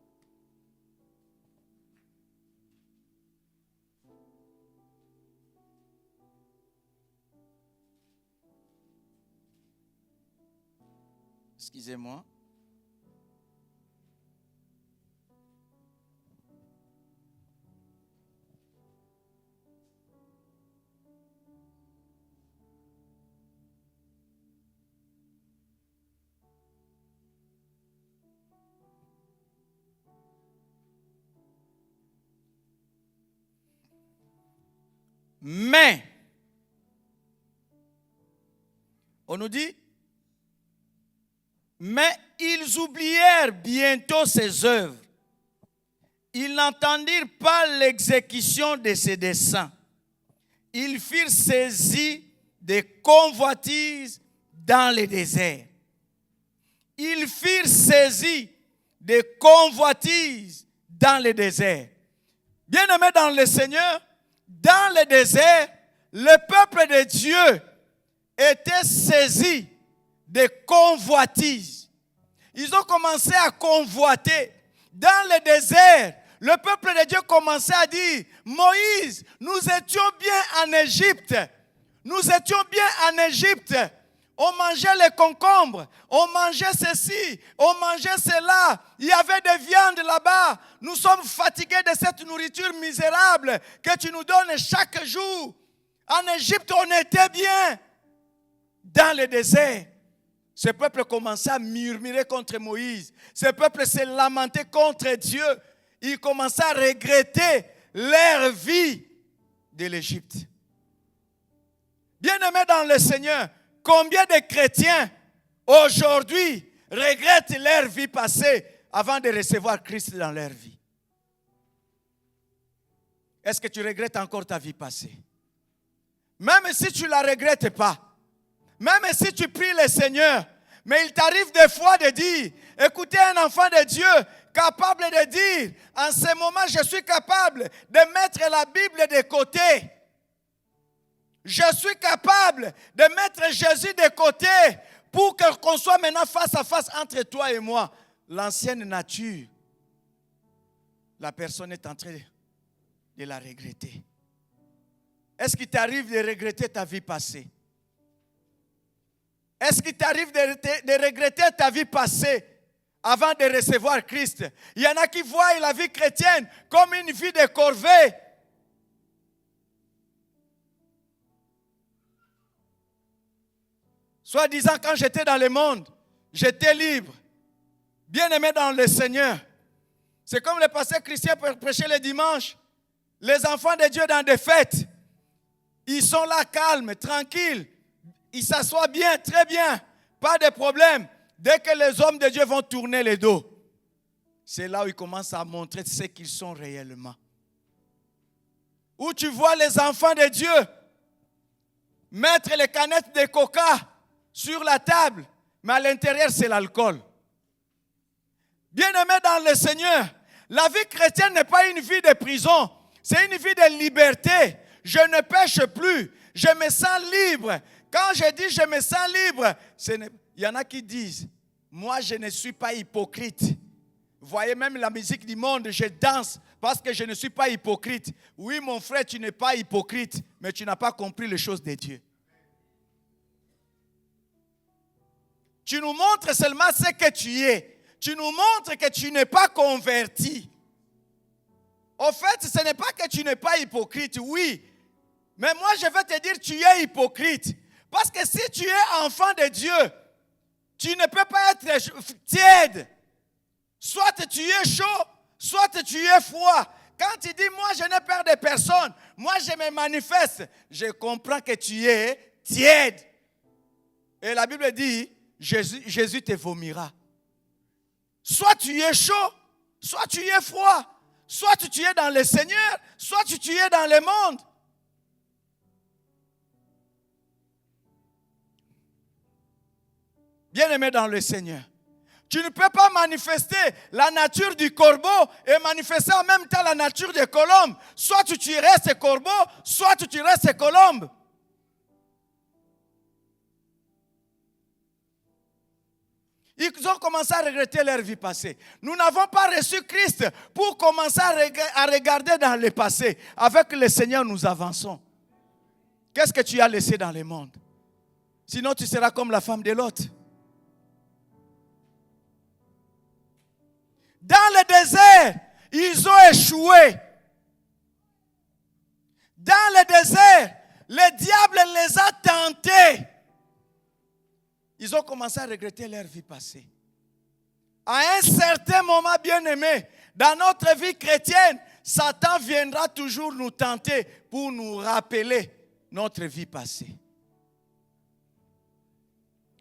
Excusez-moi. Mais, on nous dit, mais ils oublièrent bientôt ses œuvres. Ils n'entendirent pas l'exécution de ses desseins. Ils furent saisis de convoitises dans le désert. Ils furent saisis de convoitises dans le désert. Bien-aimés dans le Seigneur, dans le désert, le peuple de Dieu était saisi de convoitises. Ils ont commencé à convoiter. Dans le désert, le peuple de Dieu commençait à dire, Moïse, nous étions bien en Égypte. Nous étions bien en Égypte. On mangeait les concombres, on mangeait ceci, on mangeait cela. Il y avait des viandes là-bas. Nous sommes fatigués de cette nourriture misérable que tu nous donnes chaque jour. En Égypte, on était bien. Dans le désert, ce peuple commençait à murmurer contre Moïse. Ce peuple s'est lamenté contre Dieu. Ils commençaient à regretter leur vie de l'Égypte. Bien-aimés dans le Seigneur, combien de chrétiens aujourd'hui regrettent leur vie passée avant de recevoir Christ dans leur vie? Est-ce que tu regrettes encore ta vie passée? Même si tu ne la regrettes pas, même si tu pries le Seigneur, mais il t'arrive des fois de dire, écoutez un enfant de Dieu capable de dire, en ce moment je suis capable de mettre la Bible de côté. Je suis capable de mettre Jésus de côté pour qu'on soit maintenant face à face entre toi et moi. L'ancienne nature, la personne est en train de la regretter. Est-ce qu'il t'arrive de regretter ta vie passée? Est-ce qu'il t'arrive de regretter ta vie passée avant de recevoir Christ? Il y en a qui voient la vie chrétienne comme une vie de corvée. Soit disant, quand j'étais dans le monde, j'étais libre, bien-aimé dans le Seigneur. C'est comme le pasteur Christian prêchait le dimanche. Les enfants de Dieu dans des fêtes, ils sont là calmes, tranquilles. Ils s'assoient bien, très bien, pas de problème. Dès que les hommes de Dieu vont tourner le dos, c'est là où ils commencent à montrer ce qu'ils sont réellement. Où tu vois les enfants de Dieu mettre les canettes de coca sur la table, mais à l'intérieur c'est l'alcool. Bien-aimés dans le Seigneur, la vie chrétienne n'est pas une vie de prison, c'est une vie de liberté. Je ne pêche plus, je me sens libre. Quand je dis je me sens libre, il y en a qui disent, moi je ne suis pas hypocrite. Vous voyez même la musique du monde, je danse parce que je ne suis pas hypocrite. Oui mon frère, tu n'es pas hypocrite, mais tu n'as pas compris les choses de Dieu. Tu nous montres seulement ce que tu es. Tu nous montres que tu n'es pas converti. Au fait, ce n'est pas que tu n'es pas hypocrite, oui. Mais moi, je vais te dire, tu es hypocrite. Parce que si tu es enfant de Dieu, tu ne peux pas être tiède. Soit tu es chaud, soit tu es froid. Quand tu dis, moi, je n'ai peur de personne, moi, je me manifeste, je comprends que tu es tiède. Et la Bible dit, Jésus te vomira. Soit tu es chaud, soit tu es froid. Soit tu es dans le Seigneur, soit tu es dans le monde. Bien-aimé dans le Seigneur, tu ne peux pas manifester la nature du corbeau et manifester en même temps la nature des colombes. Soit tu tuerais ces corbeaux, soit tu tuerais ces colombes. Ils ont commencé à regretter leur vie passée. Nous n'avons pas reçu Christ pour commencer à regarder dans le passé. Avec le Seigneur, nous avançons. Qu'est-ce que tu as laissé dans le monde? Sinon, tu seras comme la femme de Lot. Dans le désert, ils ont échoué. Dans le désert, le diable les a tentés. Ils ont commencé à regretter leur vie passée. À un certain moment, bien-aimé, dans notre vie chrétienne, Satan viendra toujours nous tenter pour nous rappeler notre vie passée.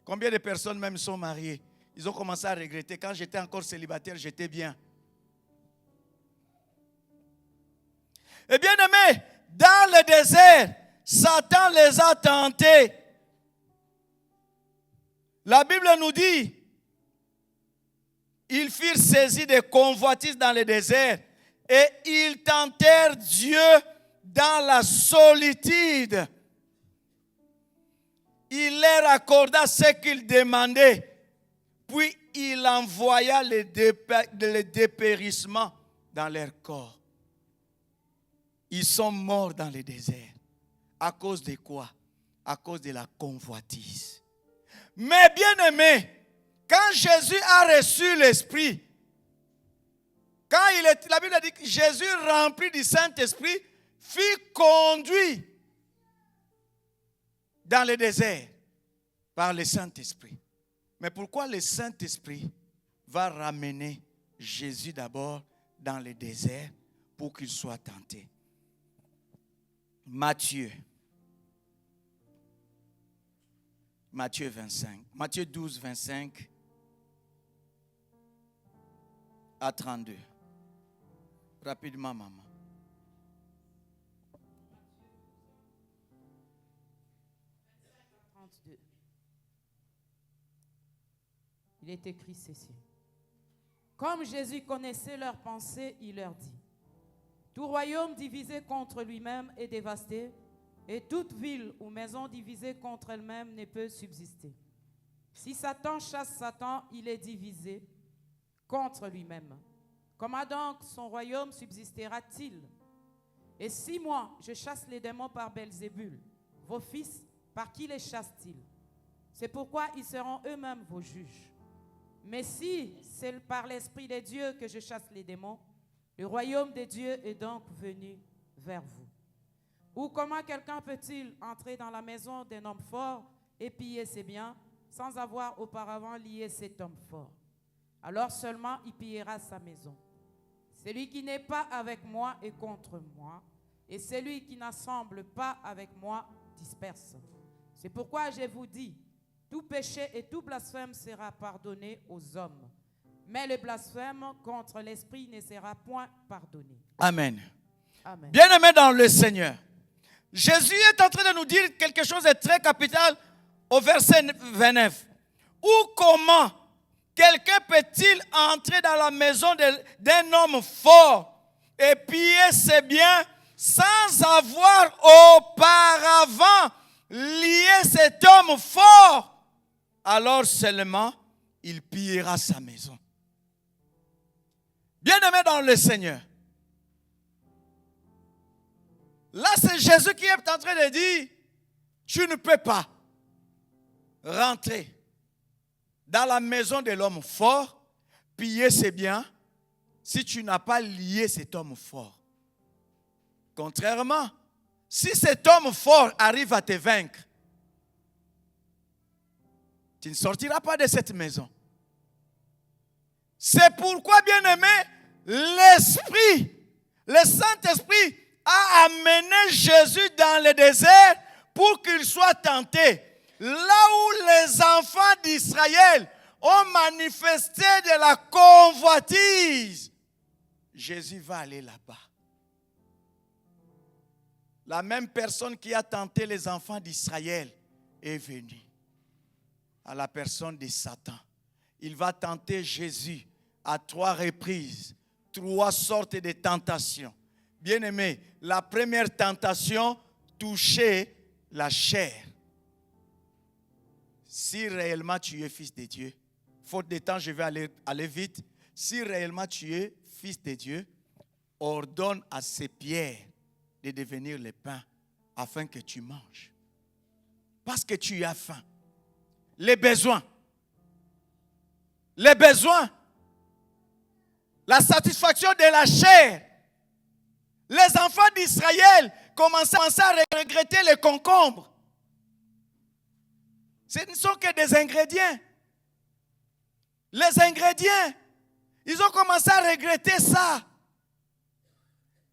Combien de personnes même sont mariées? Ils ont commencé à regretter. Quand j'étais encore célibataire, j'étais bien. Et bien aimé, dans le désert, Satan les a tentés. La Bible nous dit, ils furent saisis de convoitises dans le désert et ils tentèrent Dieu dans la solitude. Il leur accorda ce qu'ils demandaient. Puis il envoya le dépérissement dans leur corps. Ils sont morts dans le désert. À cause de quoi? À cause de la convoitise. Mais bien aimé, quand Jésus a reçu l'Esprit, la Bible dit que Jésus, rempli du Saint-Esprit, fut conduit dans le désert par le Saint-Esprit. Mais pourquoi le Saint-Esprit va ramener Jésus d'abord dans le désert pour qu'il soit tenté? Matthieu 25. Matthieu 12, 25 à 32. Rapidement, maman. Il est écrit ceci. Comme Jésus connaissait leurs pensées, il leur dit, tout royaume divisé contre lui-même est dévasté, et toute ville ou maison divisée contre elle-même ne peut subsister. Si Satan chasse Satan, il est divisé contre lui-même. Comment donc son royaume subsistera-t-il? Et si moi, je chasse les démons par Belzébul, vos fils, par qui les chassent-ils? C'est pourquoi ils seront eux-mêmes vos juges. Mais si c'est par l'Esprit de Dieu que je chasse les démons, le royaume de Dieu est donc venu vers vous. Ou comment quelqu'un peut-il entrer dans la maison d'un homme fort et piller ses biens sans avoir auparavant lié cet homme fort? Alors seulement il pillera sa maison. Celui qui n'est pas avec moi est contre moi, et celui qui n'assemble pas avec moi disperse. C'est pourquoi je vous dis, tout péché et tout blasphème sera pardonné aux hommes, mais le blasphème contre l'Esprit ne sera point pardonné. Amen. Amen. Bien-aimés dans le Seigneur, Jésus est en train de nous dire quelque chose de très capital au verset 29. Ou comment quelqu'un peut-il entrer dans la maison d'un homme fort et piller ses biens sans avoir auparavant lié cet homme fort? Alors seulement il pillera sa maison. Bien-aimé dans le Seigneur, là c'est Jésus qui est en train de dire, tu ne peux pas rentrer dans la maison de l'homme fort, piller ses biens, si tu n'as pas lié cet homme fort. Contrairement, si cet homme fort arrive à te vaincre, tu ne sortiras pas de cette maison. C'est pourquoi, bien-aimé, l'Esprit, le Saint-Esprit a amené Jésus dans le désert pour qu'il soit tenté. Là où les enfants d'Israël ont manifesté de la convoitise, Jésus va aller là-bas. La même personne qui a tenté les enfants d'Israël est venue à la personne de Satan. Il va tenter Jésus à 3 reprises, 3 sortes de tentations. Bien-aimé, la première tentation touchait la chair. Si réellement tu es fils de Dieu, faute de temps, je vais aller vite. Si réellement tu es fils de Dieu, ordonne à ces pierres de devenir le pain afin que tu manges. Parce que tu as faim. Les besoins. Les besoins. La satisfaction de la chair. Les enfants d'Israël commençaient à regretter les concombres. Ce ne sont que des ingrédients. Les ingrédients, ils ont commencé à regretter ça.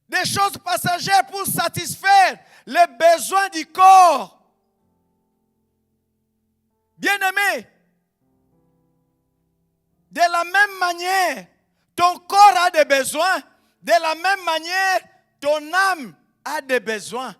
Des choses passagères pour satisfaire les besoins du corps. Bien-aimé, de la même manière, ton corps a des besoins. De la même manière, ton âme a des besoins.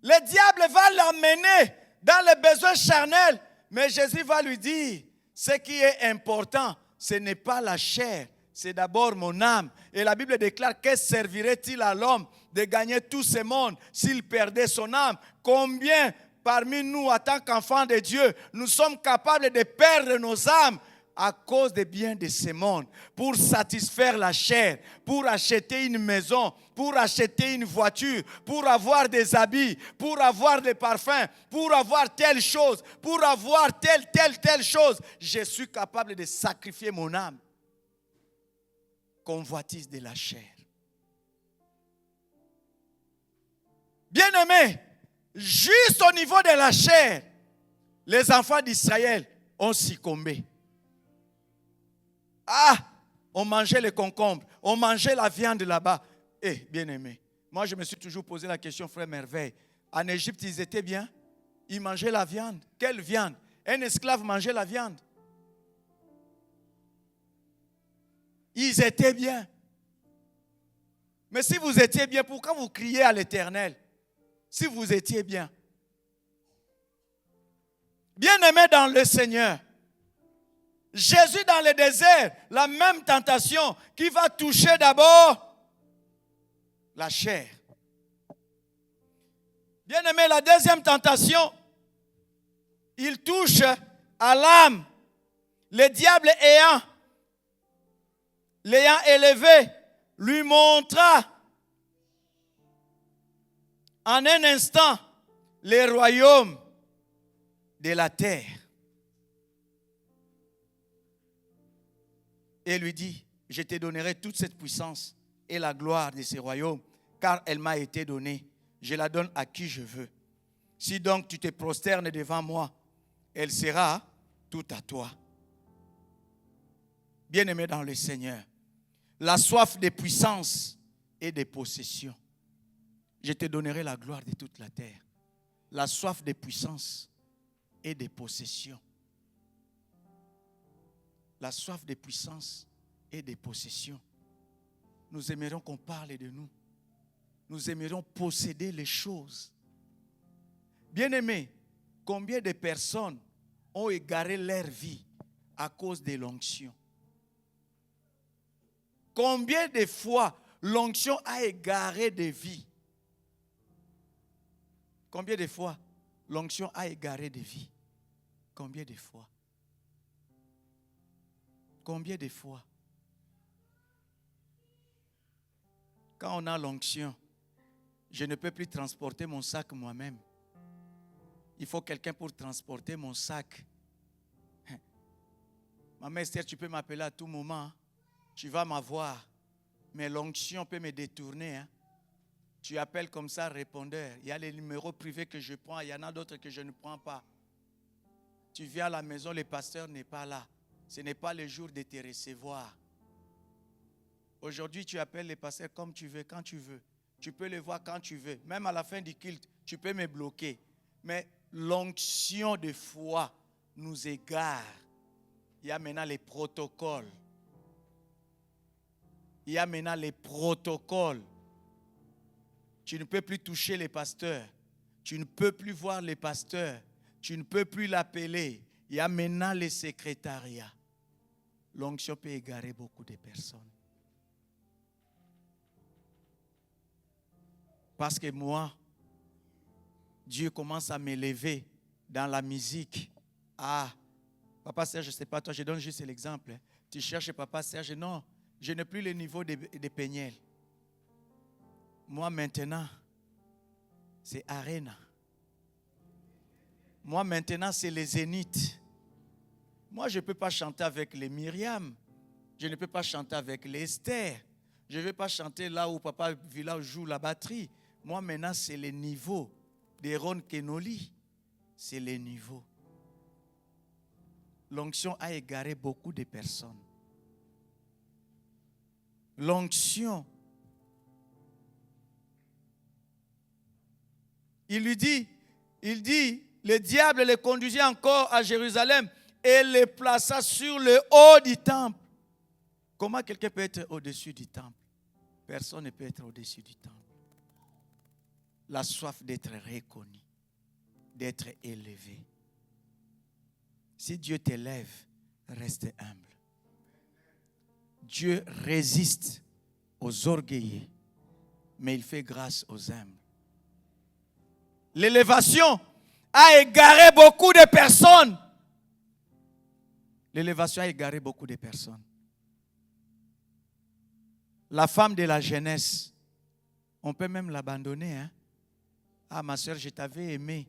Le diable va l'emmener dans les besoins charnels. Mais Jésus va lui dire, ce qui est important, ce n'est pas la chair, c'est d'abord mon âme. Et la Bible déclare, que servirait-il à l'homme de gagner tout ce monde s'il perdait son âme? Combien parmi nous, en tant qu'enfants de Dieu, nous sommes capables de perdre nos âmes à cause des biens de ce monde, pour satisfaire la chair, pour acheter une maison, pour acheter une voiture, pour avoir des habits, pour avoir des parfums, pour avoir telle chose, pour avoir telle chose. Je suis capable de sacrifier mon âme. Convoitise de la chair. Bien-aimés, juste au niveau de la chair, les enfants d'Israël ont succombé. Ah, on mangeait les concombres, on mangeait la viande là-bas. Eh, bien-aimé, moi je me suis toujours posé la question, frère Merveille. En Égypte, ils étaient bien. Ils mangeaient la viande. Quelle viande? Un esclave mangeait la viande. Ils étaient bien. Mais si vous étiez bien, pourquoi vous criez à l'Éternel? Si vous étiez bien. Bien-aimé dans le Seigneur. Jésus dans le désert, la même tentation qui va toucher d'abord la chair. Bien-aimé, la deuxième tentation, il touche à l'âme. Le diable l'ayant élevé, lui montra en un instant les royaumes de la terre. Et lui dit, je te donnerai toute cette puissance et la gloire de ces royaumes, car elle m'a été donnée. Je la donne à qui je veux. Si donc tu te prosternes devant moi, elle sera tout à toi. Bien-aimé dans le Seigneur, la soif de puissance et de possession. Je te donnerai la gloire de toute la terre. La soif de puissance et de possession. La soif de puissance et de possession. Nous aimerions qu'on parle de nous. Nous aimerions posséder les choses. Bien-aimés, combien de personnes ont égaré leur vie à cause de l'onction? Combien de fois l'onction a égaré des vies? Combien de fois l'onction a égaré des vies? Combien de fois? Combien de fois? Quand on a l'onction, je ne peux plus transporter mon sac moi-même. Il faut quelqu'un pour transporter mon sac. Maman Esther, tu peux m'appeler à tout moment. Tu vas m'avoir. Mais l'onction peut me détourner. Tu appelles comme ça, répondeur. Il y a les numéros privés que je prends. Il y en a d'autres que je ne prends pas. Tu viens à la maison, le pasteur n'est pas là. Ce n'est pas le jour de te recevoir. Aujourd'hui, tu appelles les pasteurs comme tu veux, quand tu veux. Tu peux les voir quand tu veux. Même à la fin du culte, tu peux me bloquer. Mais l'onction de foi nous égare. Il y a maintenant les protocoles. Il y a maintenant les protocoles. Tu ne peux plus toucher les pasteurs. Tu ne peux plus voir les pasteurs. tu ne peux plus l'appeler. Il y a maintenant le secrétariat. L'onction peut égarer beaucoup de personnes. Parce que moi, Dieu commence à m'élever dans la musique. Ah, Papa Serge, je ne sais pas toi, je donne juste l'exemple. Tu cherches Papa Serge, non, je n'ai plus le niveau de Péniel. Moi maintenant, c'est Arena. Moi maintenant, c'est les Zéniths. Moi, je ne peux pas chanter avec les Myriam. Je ne peux pas chanter avec les Esther. Je ne vais pas chanter là où Papa Villa joue la batterie. Moi maintenant, c'est les niveaux des Ron Kenoli. C'est les niveaux. L'onction a égaré beaucoup de personnes. L'onction. Il dit, le diable les conduisit encore à Jérusalem et les plaça sur le haut du temple. Comment quelqu'un peut être au-dessus du temple? Personne ne peut être au-dessus du temple. La soif d'être reconnu, d'être élevé. Si Dieu t'élève, reste humble. Dieu résiste aux orgueilleux, mais il fait grâce aux humbles. L'élévation a égaré beaucoup de personnes. L'élévation a égaré beaucoup de personnes. La femme de la jeunesse, on peut même l'abandonner. Hein? Ah, ma soeur, je t'avais aimé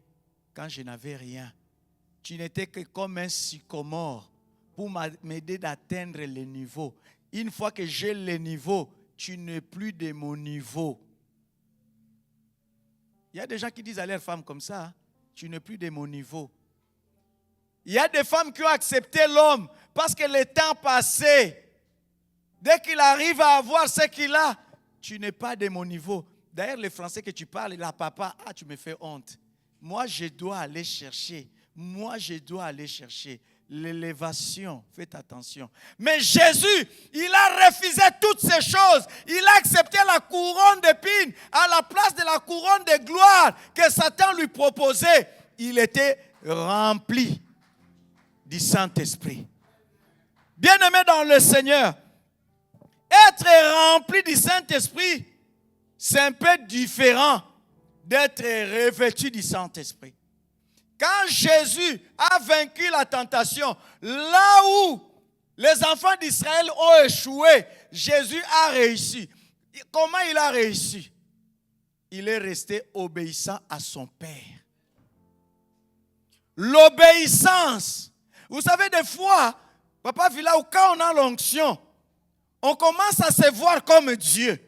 quand je n'avais rien. Tu n'étais que comme un sycomore pour m'aider d'atteindre le niveau. Une fois que j'ai le niveau, tu n'es plus de mon niveau. Il y a des gens qui disent à leurs femmes comme ça, hein, tu n'es plus de mon niveau. Il y a des femmes qui ont accepté l'homme parce que le temps passé, dès qu'il arrive à avoir ce qu'il a, tu n'es pas de mon niveau. D'ailleurs, le français que tu parles, la papa, ah, tu me fais honte. Moi, je dois aller chercher. Moi, je dois aller chercher l'élévation. Faites attention. Mais Jésus, il a refusé toutes ces choses. Il a accepté la couronne d'épines à la place de la couronne de gloire que Satan lui proposait. Il était rempli du Saint-Esprit. Bien-aimé dans le Seigneur, être rempli du Saint-Esprit, c'est un peu différent d'être revêtu du Saint-Esprit. Quand Jésus a vaincu la tentation, là où les enfants d'Israël ont échoué, Jésus a réussi. Comment il a réussi? Il est resté obéissant à son Père. L'obéissance. Vous savez, des fois, Papa Villa, quand on a l'onction, on commence à se voir comme Dieu.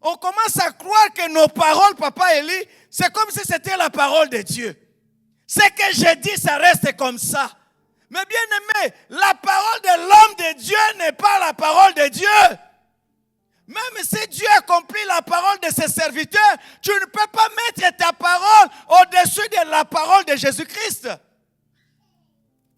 On commence à croire que nos paroles, Papa Élie, c'est comme si c'était la parole de Dieu. Ce que je dis, ça reste comme ça. Mais bien aimé, la parole de l'homme de Dieu n'est pas la parole de Dieu. Même si Dieu accomplit la parole de ses serviteurs, tu ne peux pas mettre ta parole au-dessus de la parole de Jésus-Christ.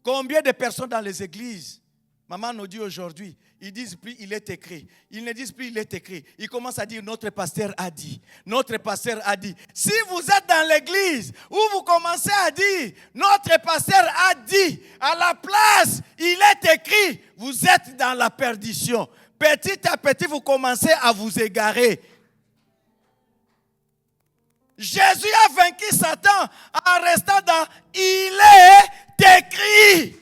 Combien de personnes dans les églises, maman nous dit aujourd'hui, ils disent plus il est écrit. Ils ne disent plus il est écrit. Ils commencent à dire notre pasteur a dit. Notre pasteur a dit. Si vous êtes dans l'église où vous commencez à dire notre pasteur a dit, à la place il est écrit, vous êtes dans la perdition. Petit à petit vous commencez à vous égarer. Jésus a vaincu Satan en restant dans il est écrit.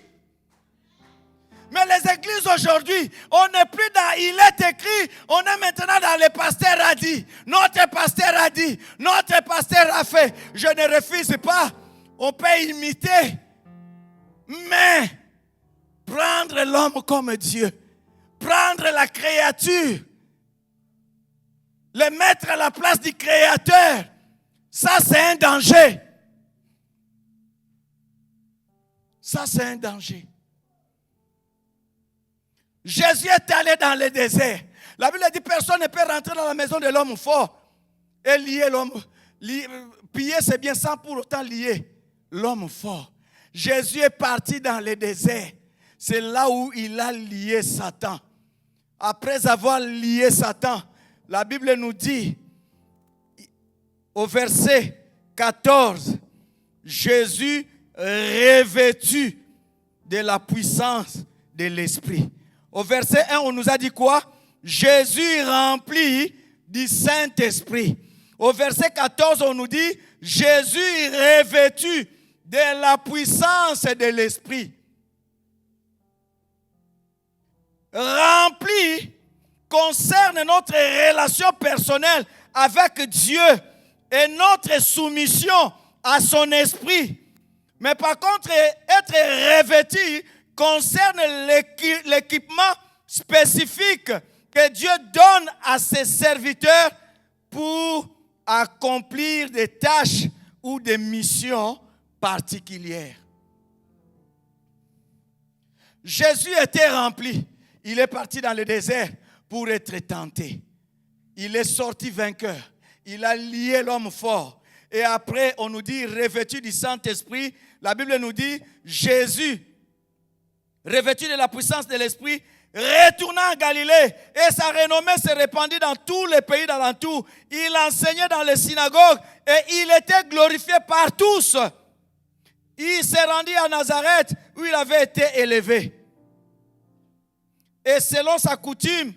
Mais les églises aujourd'hui, on n'est plus dans il est écrit, on est maintenant dans le pasteur a dit. Notre pasteur a dit, notre pasteur a fait. Je ne refuse pas, on peut imiter, mais prendre l'homme comme Dieu, prendre la créature, le mettre à la place du Créateur, ça c'est un danger. Ça c'est un danger. Jésus est allé dans le désert. La Bible dit personne ne peut rentrer dans la maison de l'homme fort et lier l'homme. Piller c'est bien sans pour autant lier l'homme fort. Jésus est parti dans le désert. C'est là où il a lié Satan. Après avoir lié Satan, la Bible nous dit au verset 14, Jésus revêtu de la puissance de l'Esprit. Au verset 1, on nous a dit quoi? Jésus rempli du Saint-Esprit. Au verset 14, on nous dit Jésus revêtu de la puissance de l'Esprit. Rempli concerne notre relation personnelle avec Dieu et notre soumission à son esprit. Mais par contre, être revêtu concerne l'équipement spécifique que Dieu donne à ses serviteurs pour accomplir des tâches ou des missions particulières. Jésus était rempli. Il est parti dans le désert pour être tenté. Il est sorti vainqueur. Il a lié l'homme fort. Et après, on nous dit, revêtu du Saint-Esprit, la Bible nous dit, Jésus, revêtu de la puissance de l'Esprit, retourna en Galilée. Et sa renommée s'est répandue dans tous les pays d'alentour. Il enseignait dans les synagogues et il était glorifié par tous. Il s'est rendu à Nazareth où il avait été élevé. Et selon sa coutume,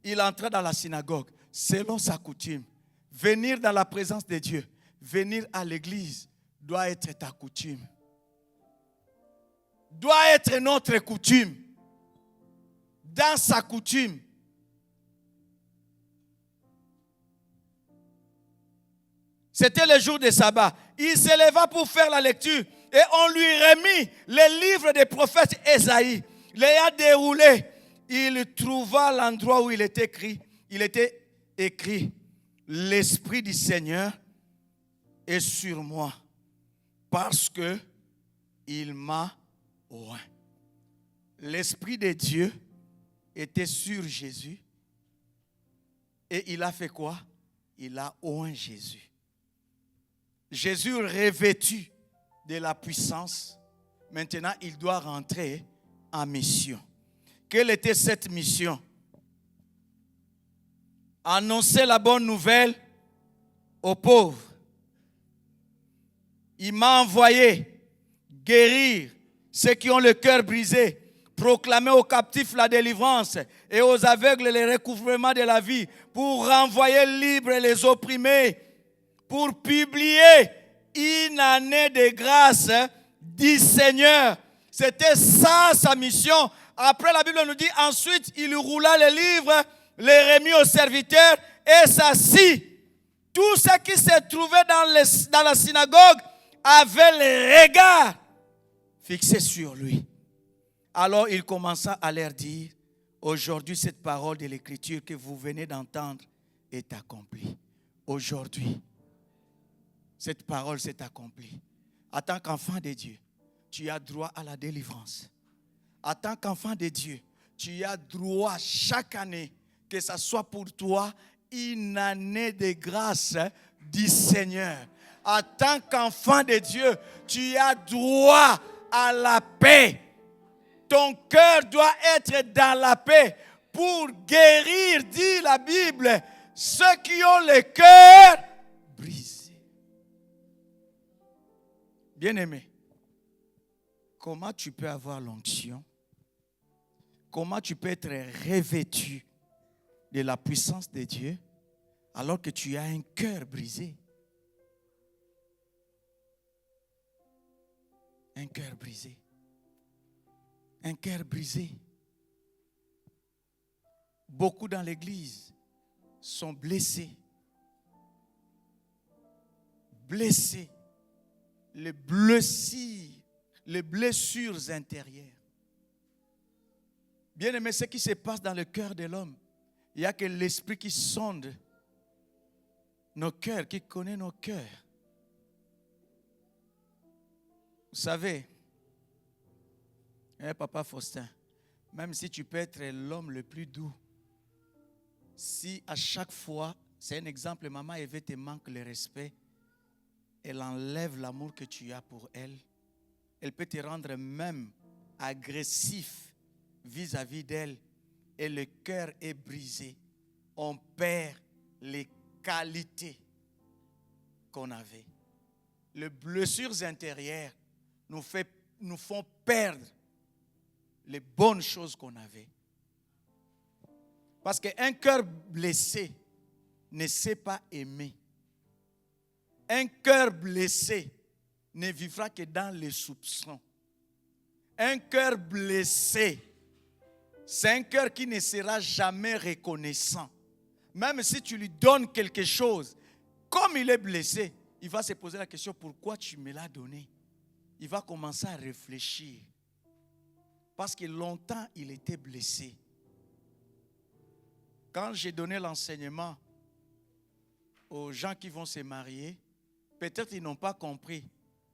il entra dans la synagogue. Selon sa coutume, venir dans la présence de Dieu, venir à l'église doit être ta coutume. Doit être notre coutume. Dans sa coutume. C'était le jour de sabbat. Il se leva pour faire la lecture et on lui remit les livres des prophètes Ésaïe. L'ayant déroulé, il trouva l'endroit où il était écrit, l'Esprit du Seigneur est sur moi parce que il m'a oint. L'Esprit de Dieu était sur Jésus et il a fait quoi? Il a oint Jésus. Jésus revêtu de la puissance, maintenant il doit rentrer en mission. Quelle était cette mission? Annoncer la bonne nouvelle aux pauvres. Il m'a envoyé guérir ceux qui ont le cœur brisé, proclamer aux captifs la délivrance et aux aveugles le recouvrement de la vie, pour renvoyer libres les opprimés, pour publier une année de grâce du Seigneur. C'était ça sa mission. Après, la Bible nous dit, ensuite, il roula les livres, les remit aux serviteurs et s'assit. Tous ceux qui se trouvaient dans la synagogue avaient les regards fixés sur lui. Alors, il commença à leur dire, aujourd'hui, cette parole de l'Écriture que vous venez d'entendre est accomplie. Aujourd'hui, cette parole s'est accomplie. En tant qu'enfant de Dieu, tu as droit à la délivrance. En tant qu'enfant de Dieu, tu as droit chaque année, que ce soit pour toi une année de grâce du Seigneur. En tant qu'enfant de Dieu, tu as droit à la paix. Ton cœur doit être dans la paix pour guérir, dit la Bible, ceux qui ont le cœur brisé. Bien-aimé, comment tu peux avoir l'onction? Comment tu peux être revêtu de la puissance de Dieu alors que tu as un cœur brisé? Un cœur brisé. Un cœur brisé. Beaucoup dans l'église sont blessés. Blessés. Les blessures intérieures. Bien aimé, ce qui se passe dans le cœur de l'homme, il n'y a que l'Esprit qui sonde nos cœurs, qui connaît nos cœurs. Vous savez, Papa Faustin, même si tu peux être l'homme le plus doux, si à chaque fois, c'est un exemple, maman Eve te manque le respect, elle enlève l'amour que tu as pour elle, elle peut te rendre même agressif vis-à-vis d'elle et le cœur est brisé. On perd les qualités qu'on avait. Les blessures intérieures nous font perdre les bonnes choses qu'on avait. Parce qu'un cœur blessé ne sait pas aimer. Un cœur blessé ne vivra que dans les soupçons. Un cœur blessé, c'est un cœur qui ne sera jamais reconnaissant. Même si tu lui donnes quelque chose, comme il est blessé, il va se poser la question, pourquoi tu me l'as donné? Il va commencer à réfléchir. Parce que longtemps, il était blessé. Quand j'ai donné l'enseignement aux gens qui vont se marier, peut-être ils n'ont pas compris.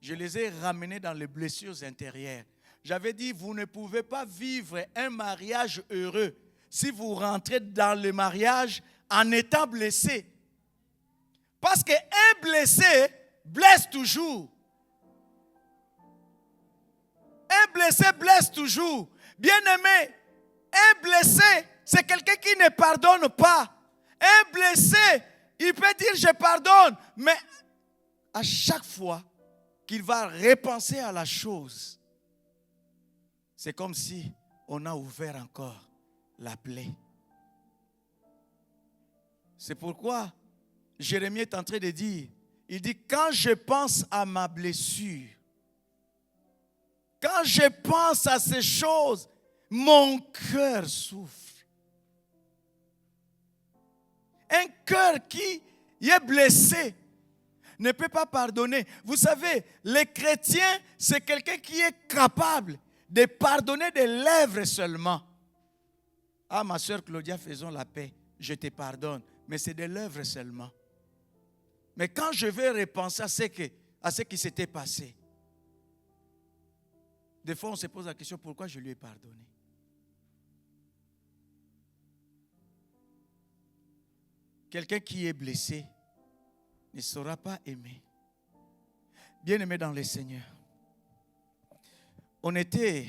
Je les ai ramenés dans les blessures intérieures. J'avais dit, vous ne pouvez pas vivre un mariage heureux si vous rentrez dans le mariage en étant blessé. Parce qu'un blessé blesse toujours. Un blessé blesse toujours. Bien-aimé, un blessé, c'est quelqu'un qui ne pardonne pas. Un blessé, il peut dire je pardonne, mais à chaque fois qu'il va repenser à la chose, c'est comme si on a ouvert encore la plaie. C'est pourquoi Jérémie est en train de dire, il dit, quand je pense à ma blessure, quand je pense à ces choses, mon cœur souffre. Un cœur qui est blessé ne peut pas pardonner. Vous savez, les chrétiens, c'est quelqu'un qui est capable de pardonner des lèvres seulement. Ah, ma soeur Claudia, faisons la paix. Je te pardonne. Mais c'est des lèvres seulement. Mais quand je vais repenser à ce qui s'était passé, des fois on se pose la question, pourquoi je lui ai pardonné? Quelqu'un qui est blessé ne saura pas aimer. Bien-aimé dans le Seigneur, on était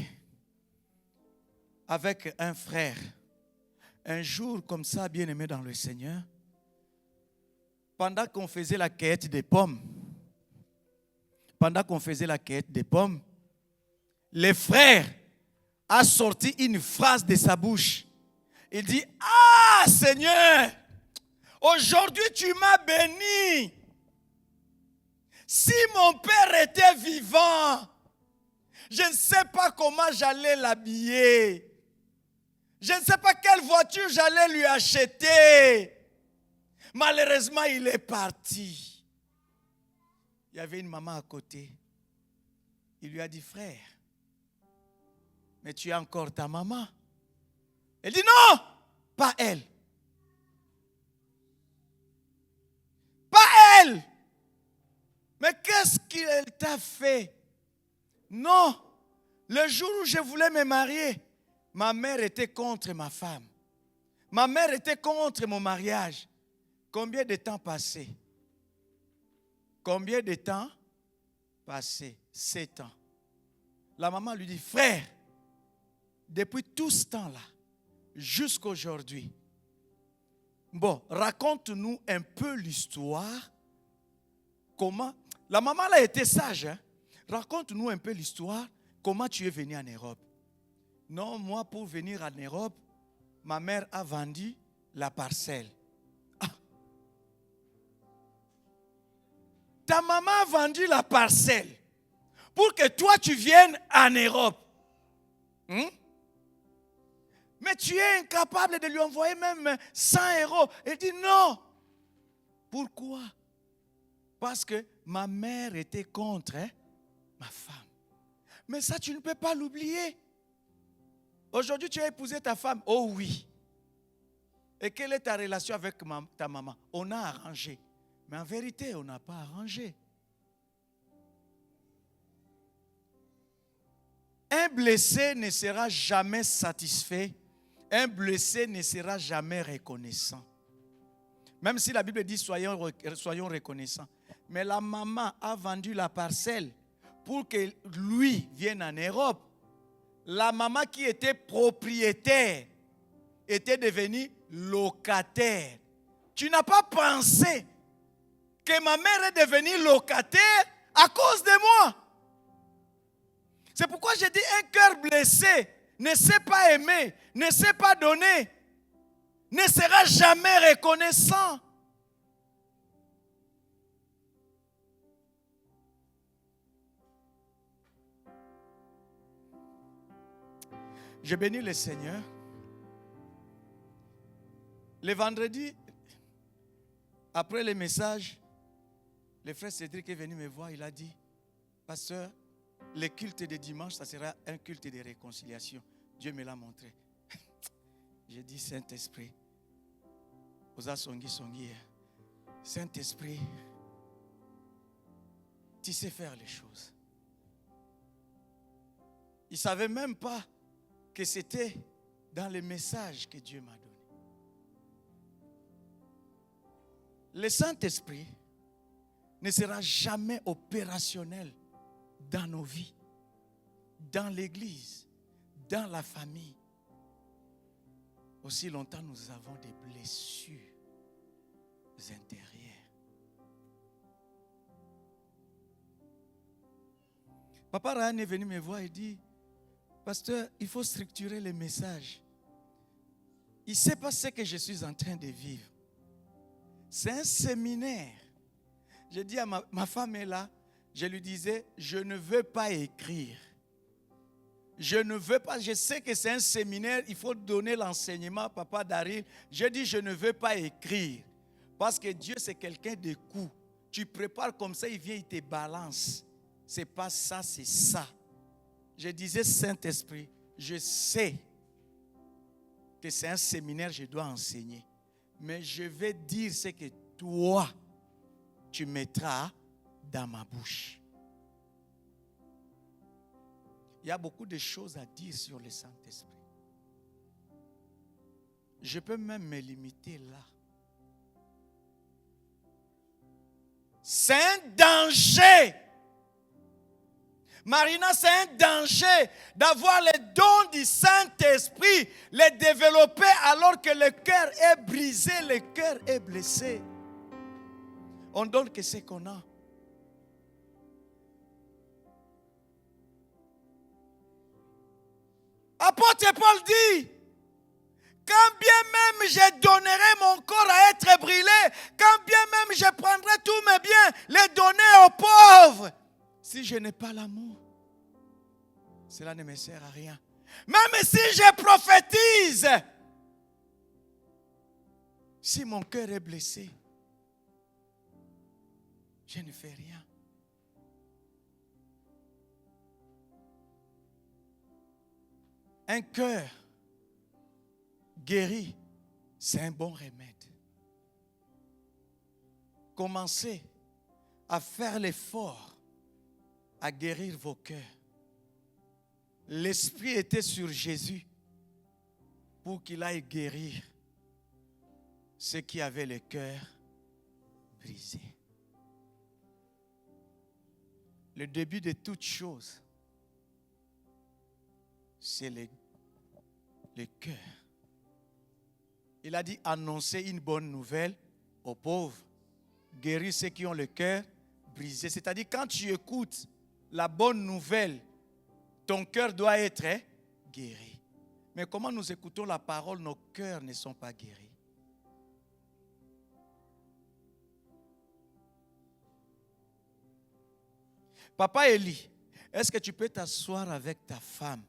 avec un frère, un jour comme ça, bien-aimé dans le Seigneur, pendant qu'on faisait la cueillette des pommes, le frère a sorti une phrase de sa bouche. Il dit, ah Seigneur, aujourd'hui tu m'as béni. Si mon père était vivant, je ne sais pas comment j'allais l'habiller. Je ne sais pas quelle voiture j'allais lui acheter. Malheureusement, il est parti. Il y avait une maman à côté. Il lui a dit, frère, mais tu as encore ta maman. Elle dit, non, pas elle. Pas elle. Mais qu'est-ce qu'elle t'a fait? Non, le jour où je voulais me marier, ma mère était contre ma femme. Ma mère était contre mon mariage. Combien de temps passé? Combien de temps passé? 7 ans. La maman lui dit, frère, depuis tout ce temps-là, jusqu'à aujourd'hui, bon, raconte-nous un peu l'histoire. Comment? La maman là était sage. Hein? Raconte-nous un peu l'histoire. Comment tu es venu en Europe? Non, moi, pour venir en Europe, ma mère a vendu la parcelle. Ah. Ta maman a vendu la parcelle pour que toi, tu viennes en Europe. Mais tu es incapable de lui envoyer même 100 €. Elle dit non. Pourquoi? Parce que ma mère était contre ma femme. Mais ça, tu ne peux pas l'oublier. Aujourd'hui, tu as épousé ta femme. Oh oui. Et quelle est ta relation avec ta maman? On a arrangé. Mais en vérité, on n'a pas arrangé. Un blessé ne sera jamais satisfait. Un blessé ne sera jamais reconnaissant. Même si la Bible dit soyons reconnaissants. Mais la maman a vendu la parcelle pour que lui vienne en Europe. La maman qui était propriétaire était devenue locataire. Tu n'as pas pensé que ma mère est devenue locataire à cause de moi. C'est pourquoi j'ai dit un cœur blessé ne sait pas aimer, ne sait pas donner, ne sera jamais reconnaissant. Je bénis le Seigneur. Le vendredi, après le message, le frère Cédric est venu me voir. Il a dit, pasteur, le culte de dimanche, ça sera un culte de réconciliation. Dieu me l'a montré. J'ai dit, Saint-Esprit, Oza Songi Songi, Saint-Esprit, tu sais faire les choses. Il ne savait même pas que c'était dans le message que Dieu m'a donné. Le Saint-Esprit ne sera jamais opérationnel dans nos vies, dans l'église, dans la famille. Aussi longtemps nous avons des blessures intérieures. Papa Ryan est venu me voir et dit, pasteur, il faut structurer les messages. Il ne sait pas ce que je suis en train de vivre. C'est un séminaire. J'ai dit à ma femme est là, je lui disais, je ne veux pas écrire. Je ne veux pas, je sais que c'est un séminaire, il faut donner l'enseignement, papa Daryl. Je dis, je ne veux pas écrire. Parce que Dieu, c'est quelqu'un de coups. Tu prépares comme ça, il vient, il te balance. C'est pas ça, c'est ça. Je disais, Saint-Esprit, je sais que c'est un séminaire, je dois enseigner. Mais je vais dire ce que toi, tu mettras dans ma bouche. Il y a beaucoup de choses à dire sur le Saint-Esprit. Je peux même me limiter là. C'est un danger. Marina, c'est un danger d'avoir les dons du Saint-Esprit, les développer alors que le cœur est brisé, le cœur est blessé. On donne que ce qu'on a. Apôtre Paul dit, quand bien même je donnerai mon corps à être brûlé, quand bien même je prendrai tous mes biens, les donner aux pauvres, si je n'ai pas l'amour, cela ne me sert à rien. Même si je prophétise, si mon cœur est blessé, je ne fais rien. Un cœur guéri, c'est un bon remède. Commencez à faire l'effort à guérir vos cœurs. L'Esprit était sur Jésus pour qu'il aille guérir ceux qui avaient le cœur brisé. Le début de toute chose, c'est le cœur. Il a dit annoncer une bonne nouvelle aux pauvres, guérir ceux qui ont le cœur brisé. C'est-à-dire quand tu écoutes la bonne nouvelle, ton cœur doit être guéri. Mais comment nous écoutons la parole, nos cœurs ne sont pas guéris. Papa Eli, est-ce que tu peux t'asseoir avec ta femme,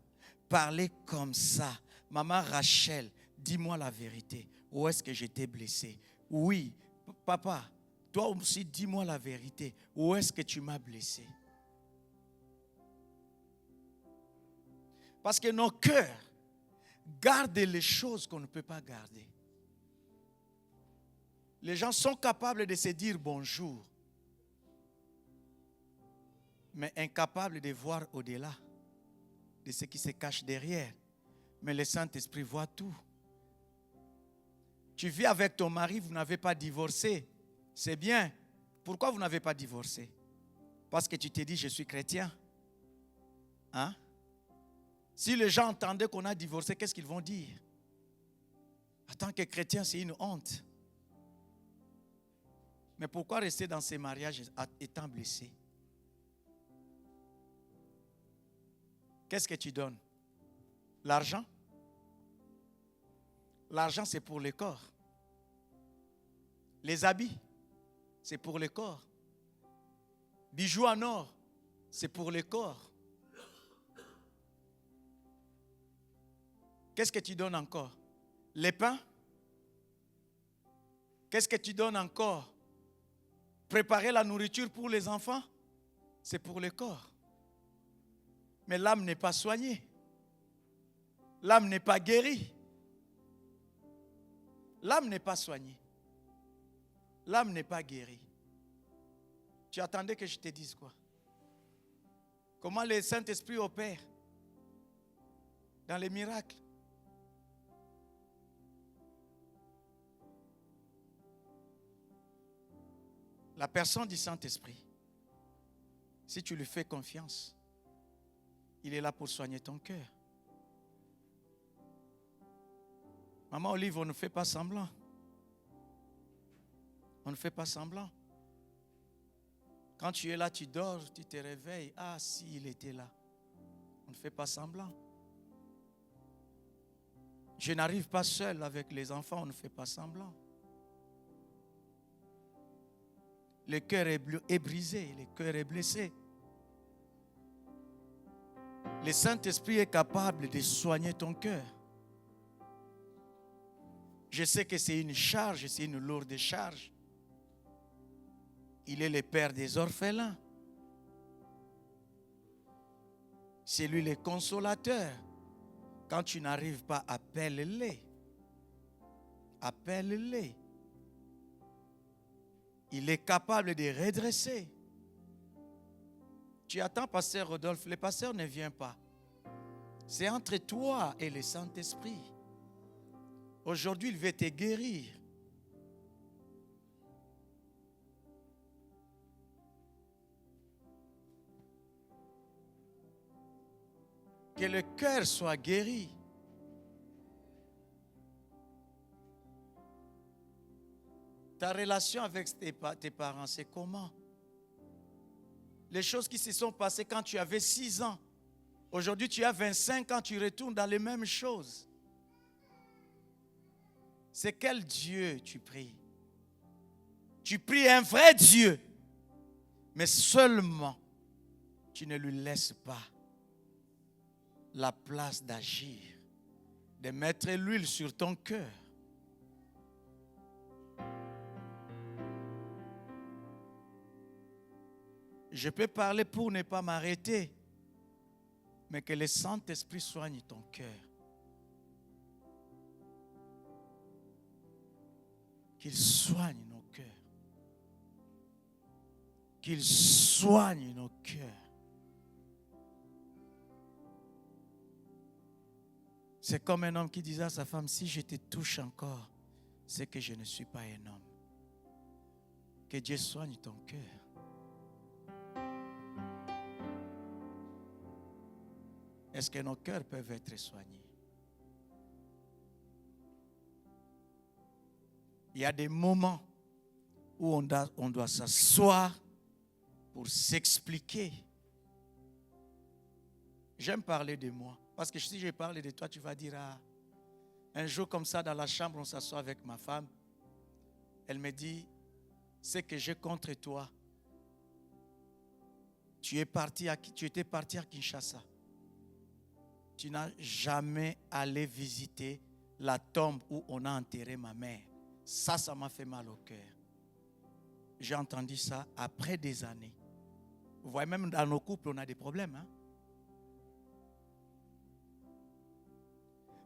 parler comme ça? Maman Rachel, dis-moi la vérité. Où est-ce que j'étais blessé? Oui, papa, toi aussi dis-moi la vérité. Où est-ce que tu m'as blessé? Parce que nos cœurs gardent les choses qu'on ne peut pas garder. Les gens sont capables de se dire bonjour, mais incapables de voir au-delà de ce qui se cache derrière. Mais le Saint-Esprit voit tout. Tu vis avec ton mari, vous n'avez pas divorcé. C'est bien. Pourquoi vous n'avez pas divorcé? Parce que tu t'es dit, je suis chrétien. Hein? Si les gens entendaient qu'on a divorcé, qu'est-ce qu'ils vont dire? En tant que chrétien, c'est une honte. Mais pourquoi rester dans ces mariages étant blessé? Qu'est-ce que tu donnes? L'argent? L'argent, c'est pour le corps. Les habits, c'est pour le corps. Bijoux en or, c'est pour le corps. Qu'est-ce que tu donnes encore? Les pains? Qu'est-ce que tu donnes encore? Préparer la nourriture pour les enfants? C'est pour le corps. Mais l'âme n'est pas soignée. L'âme n'est pas guérie. L'âme n'est pas soignée. L'âme n'est pas guérie. Tu attendais que je te dise quoi? Comment le Saint-Esprit opère dans les miracles? La personne du Saint-Esprit, si tu lui fais confiance, il est là pour soigner ton cœur. Maman Olive, on ne fait pas semblant. On ne fait pas semblant. Quand tu es là, tu dors, tu te réveilles. Ah, si, il était là. On ne fait pas semblant. Je n'arrive pas seul avec les enfants, on ne fait pas semblant. Le cœur est brisé, le cœur est blessé. Le Saint-Esprit est capable de soigner ton cœur. Je sais que c'est une charge, c'est une lourde charge. Il est le père des orphelins. C'est lui le consolateur. Quand tu n'arrives pas, appelle-les. Appelle-les. Il est capable de redresser. Tu attends, pasteur Rodolphe. Le pasteur ne vient pas. C'est entre toi et le Saint-Esprit. Aujourd'hui, il veut te guérir. Que le cœur soit guéri. Ta relation avec tes parents, c'est comment? Les choses qui se sont passées quand tu avais 6 ans. Aujourd'hui, tu as 25 ans, tu retournes dans les mêmes choses. C'est quel Dieu tu pries? Tu pries un vrai Dieu, mais seulement tu ne lui laisses pas la place d'agir, de mettre l'huile sur ton cœur. Je peux parler pour ne pas m'arrêter, mais que le Saint-Esprit soigne ton cœur. Qu'il soigne nos cœurs. Qu'il soigne nos cœurs. C'est comme un homme qui disait à sa femme, si je te touche encore, c'est que je ne suis pas un homme. Que Dieu soigne ton cœur. Est-ce que nos cœurs peuvent être soignés? Il y a des moments où on doit s'asseoir pour s'expliquer. J'aime parler de moi. Parce que si je parle de toi, tu vas dire, ah, un jour comme ça, dans la chambre, on s'assoit avec ma femme. Elle me dit, ce que j'ai contre toi, tu étais parti à Kinshasa. Tu n'as jamais allé visiter la tombe où on a enterré ma mère. Ça m'a fait mal au cœur. J'ai entendu ça après des années. Vous voyez, même dans nos couples, on a des problèmes. Hein?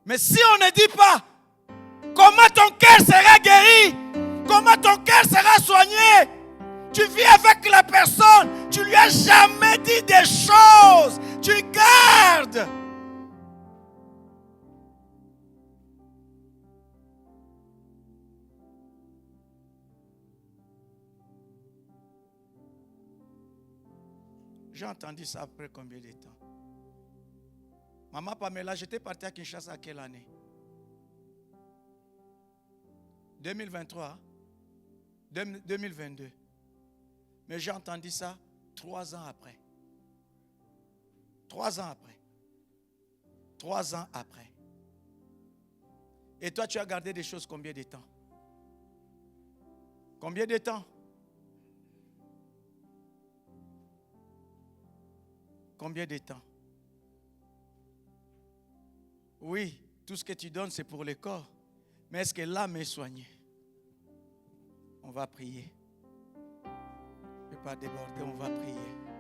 Mais si on ne dit pas comment ton cœur sera guéri, comment ton cœur sera soigné, tu vis avec la personne, tu lui as jamais dit des choses, tu gardes. J'ai entendu ça après combien de temps? Maman Pamela, j'étais parti à Kinshasa à quelle année? 2023. 2022. Mais j'ai entendu ça 3 ans après. 3 ans après. 3 ans après. Et toi, tu as gardé des choses combien de temps? Combien de temps? Combien de temps? Oui, tout ce que tu donnes, c'est pour le corps. Mais est-ce que l'âme est soignée? On va prier. Ne pas déborder, on va prier.